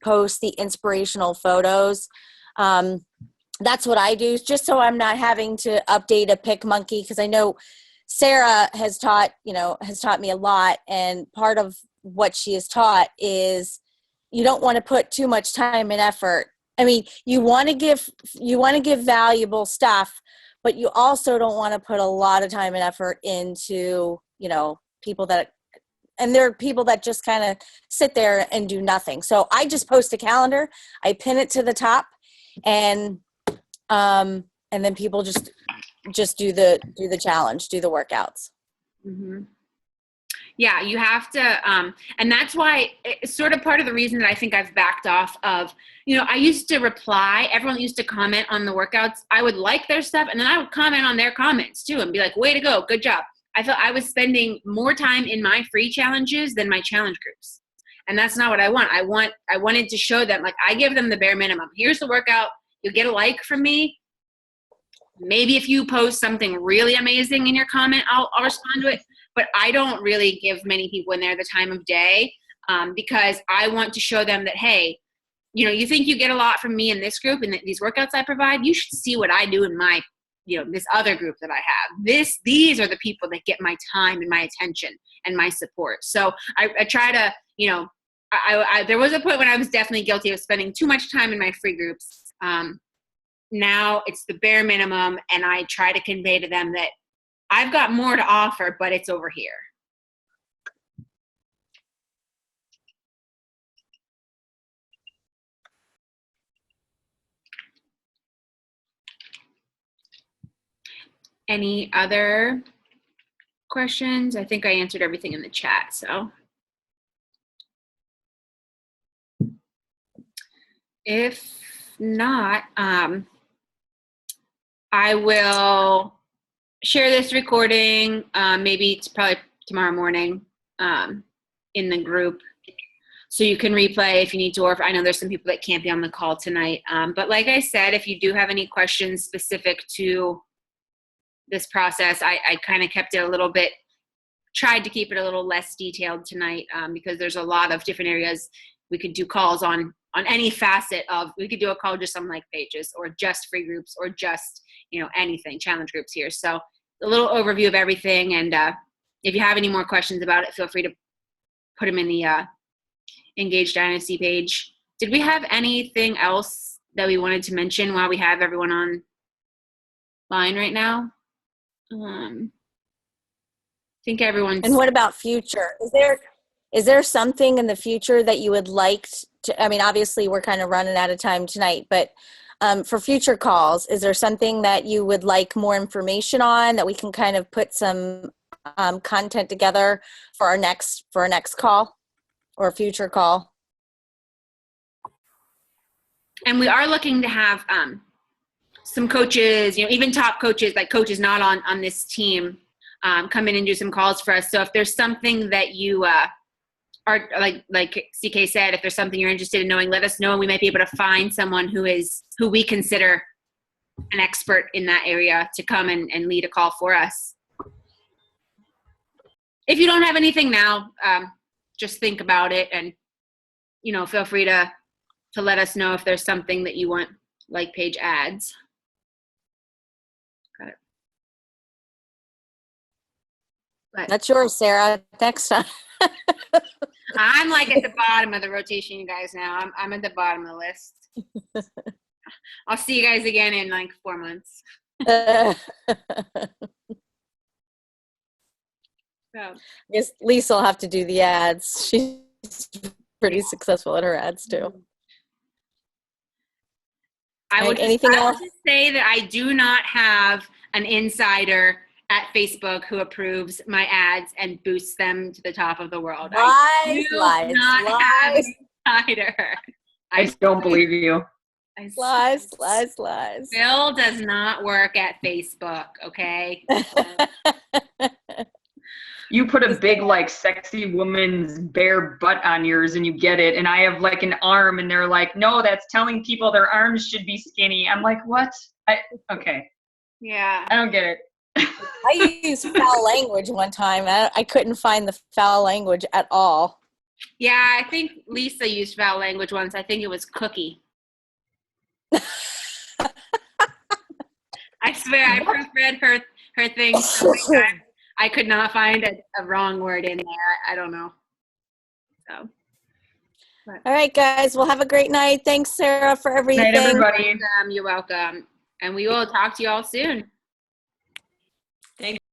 post the inspirational photos. That's what I do, just so I'm not having to update a pick monkey, because I know Sarah has taught me a lot, and part of what she has taught is you don't want to put too much time and effort. I mean, you want to give valuable stuff, but you also don't want to put a lot of time and effort into, people that, and there are people that just kind of sit there and do nothing. So I just post a calendar, I pin it to the top, and then people just do the challenge, do the workouts. Mm-hmm. Yeah, you have to, and that's why it's sort of part of the reason that I think I've backed off of, I used to reply, everyone used to comment on the workouts. I would like their stuff, and then I would comment on their comments too and be like, way to go, good job. I felt I was spending more time in my free challenges than my challenge groups. And that's not what I want. I wanted to show them, like, I give them the bare minimum. Here's the workout. You'll get a like from me. Maybe if you post something really amazing in your comment, I'll respond to it. But I don't really give many people in there the time of day, because I want to show them that, hey, you think you get a lot from me in this group and these workouts I provide, you should see what I do in my this other group that I have. These are the people that get my time and my attention and my support. So I try to, there was a point when I was definitely guilty of spending too much time in my free groups. Now it's the bare minimum, and I try to convey to them that I've got more to offer, but it's over here. Any other questions? I think I answered everything in the chat, so. If not, I will share this recording, maybe it's probably tomorrow morning, in the group. So you can replay if you need to, or if I know there's some people that can't be on the call tonight. But like I said, if you do have any questions specific to this process, I kind of kept it a little bit, tried to keep it a little less detailed tonight, because there's a lot of different areas. We could do calls on any facet of, we could do a call just on like pages, or just free groups, or just, anything, challenge groups here. So a little overview of everything. And if you have any more questions about it, feel free to put them in the Engage Dynasty page. Did we have anything else that we wanted to mention while we have everyone on line right now? I think everyone's. And what about future? Is there something in the future that you would like to, I mean, obviously we're kind of running out of time tonight, but for future calls, is there something that you would like more information on, that we can kind of put some content together for our next call or future call? And we are looking to have some coaches, even top coaches, like coaches not on this team, come in and do some calls for us. So if there's something that you are, like CK said, if there's something you're interested in knowing, let us know, and we might be able to find someone who we consider an expert in that area to come and lead a call for us. If you don't have anything now, just think about it, and feel free to let us know if there's something that you want, like page ads. Got it. But That's yours, Sarah. Next time. I'm like at the bottom of the rotation, you guys. Now I'm at the bottom of the list. I'll see you guys again in like 4 months. So. I guess Lisa will have to do the ads. She's pretty successful at her ads too. I would anything else? just say that I do not have an insider at Facebook who approves my ads and boosts them to the top of the world. Lies. Have an insider. I don't believe you. Lies. Bill does not work at Facebook, okay? You put a big, like, sexy woman's bare butt on yours and you get it. And I have, like, an arm, and they're like, no, that's telling people their arms should be skinny. I'm like, what? Okay. Yeah. I don't get it. I used foul language one time. I couldn't find the foul language at all. Yeah, I think Lisa used foul language once. I think it was cookie. I swear, I proofread her thing so many times. I could not find a wrong word in there. I don't know. So. But. All right, guys. Well, have a great night. Thanks, Sarah, for everything. Night, everybody. You're welcome. And we will talk to you all soon.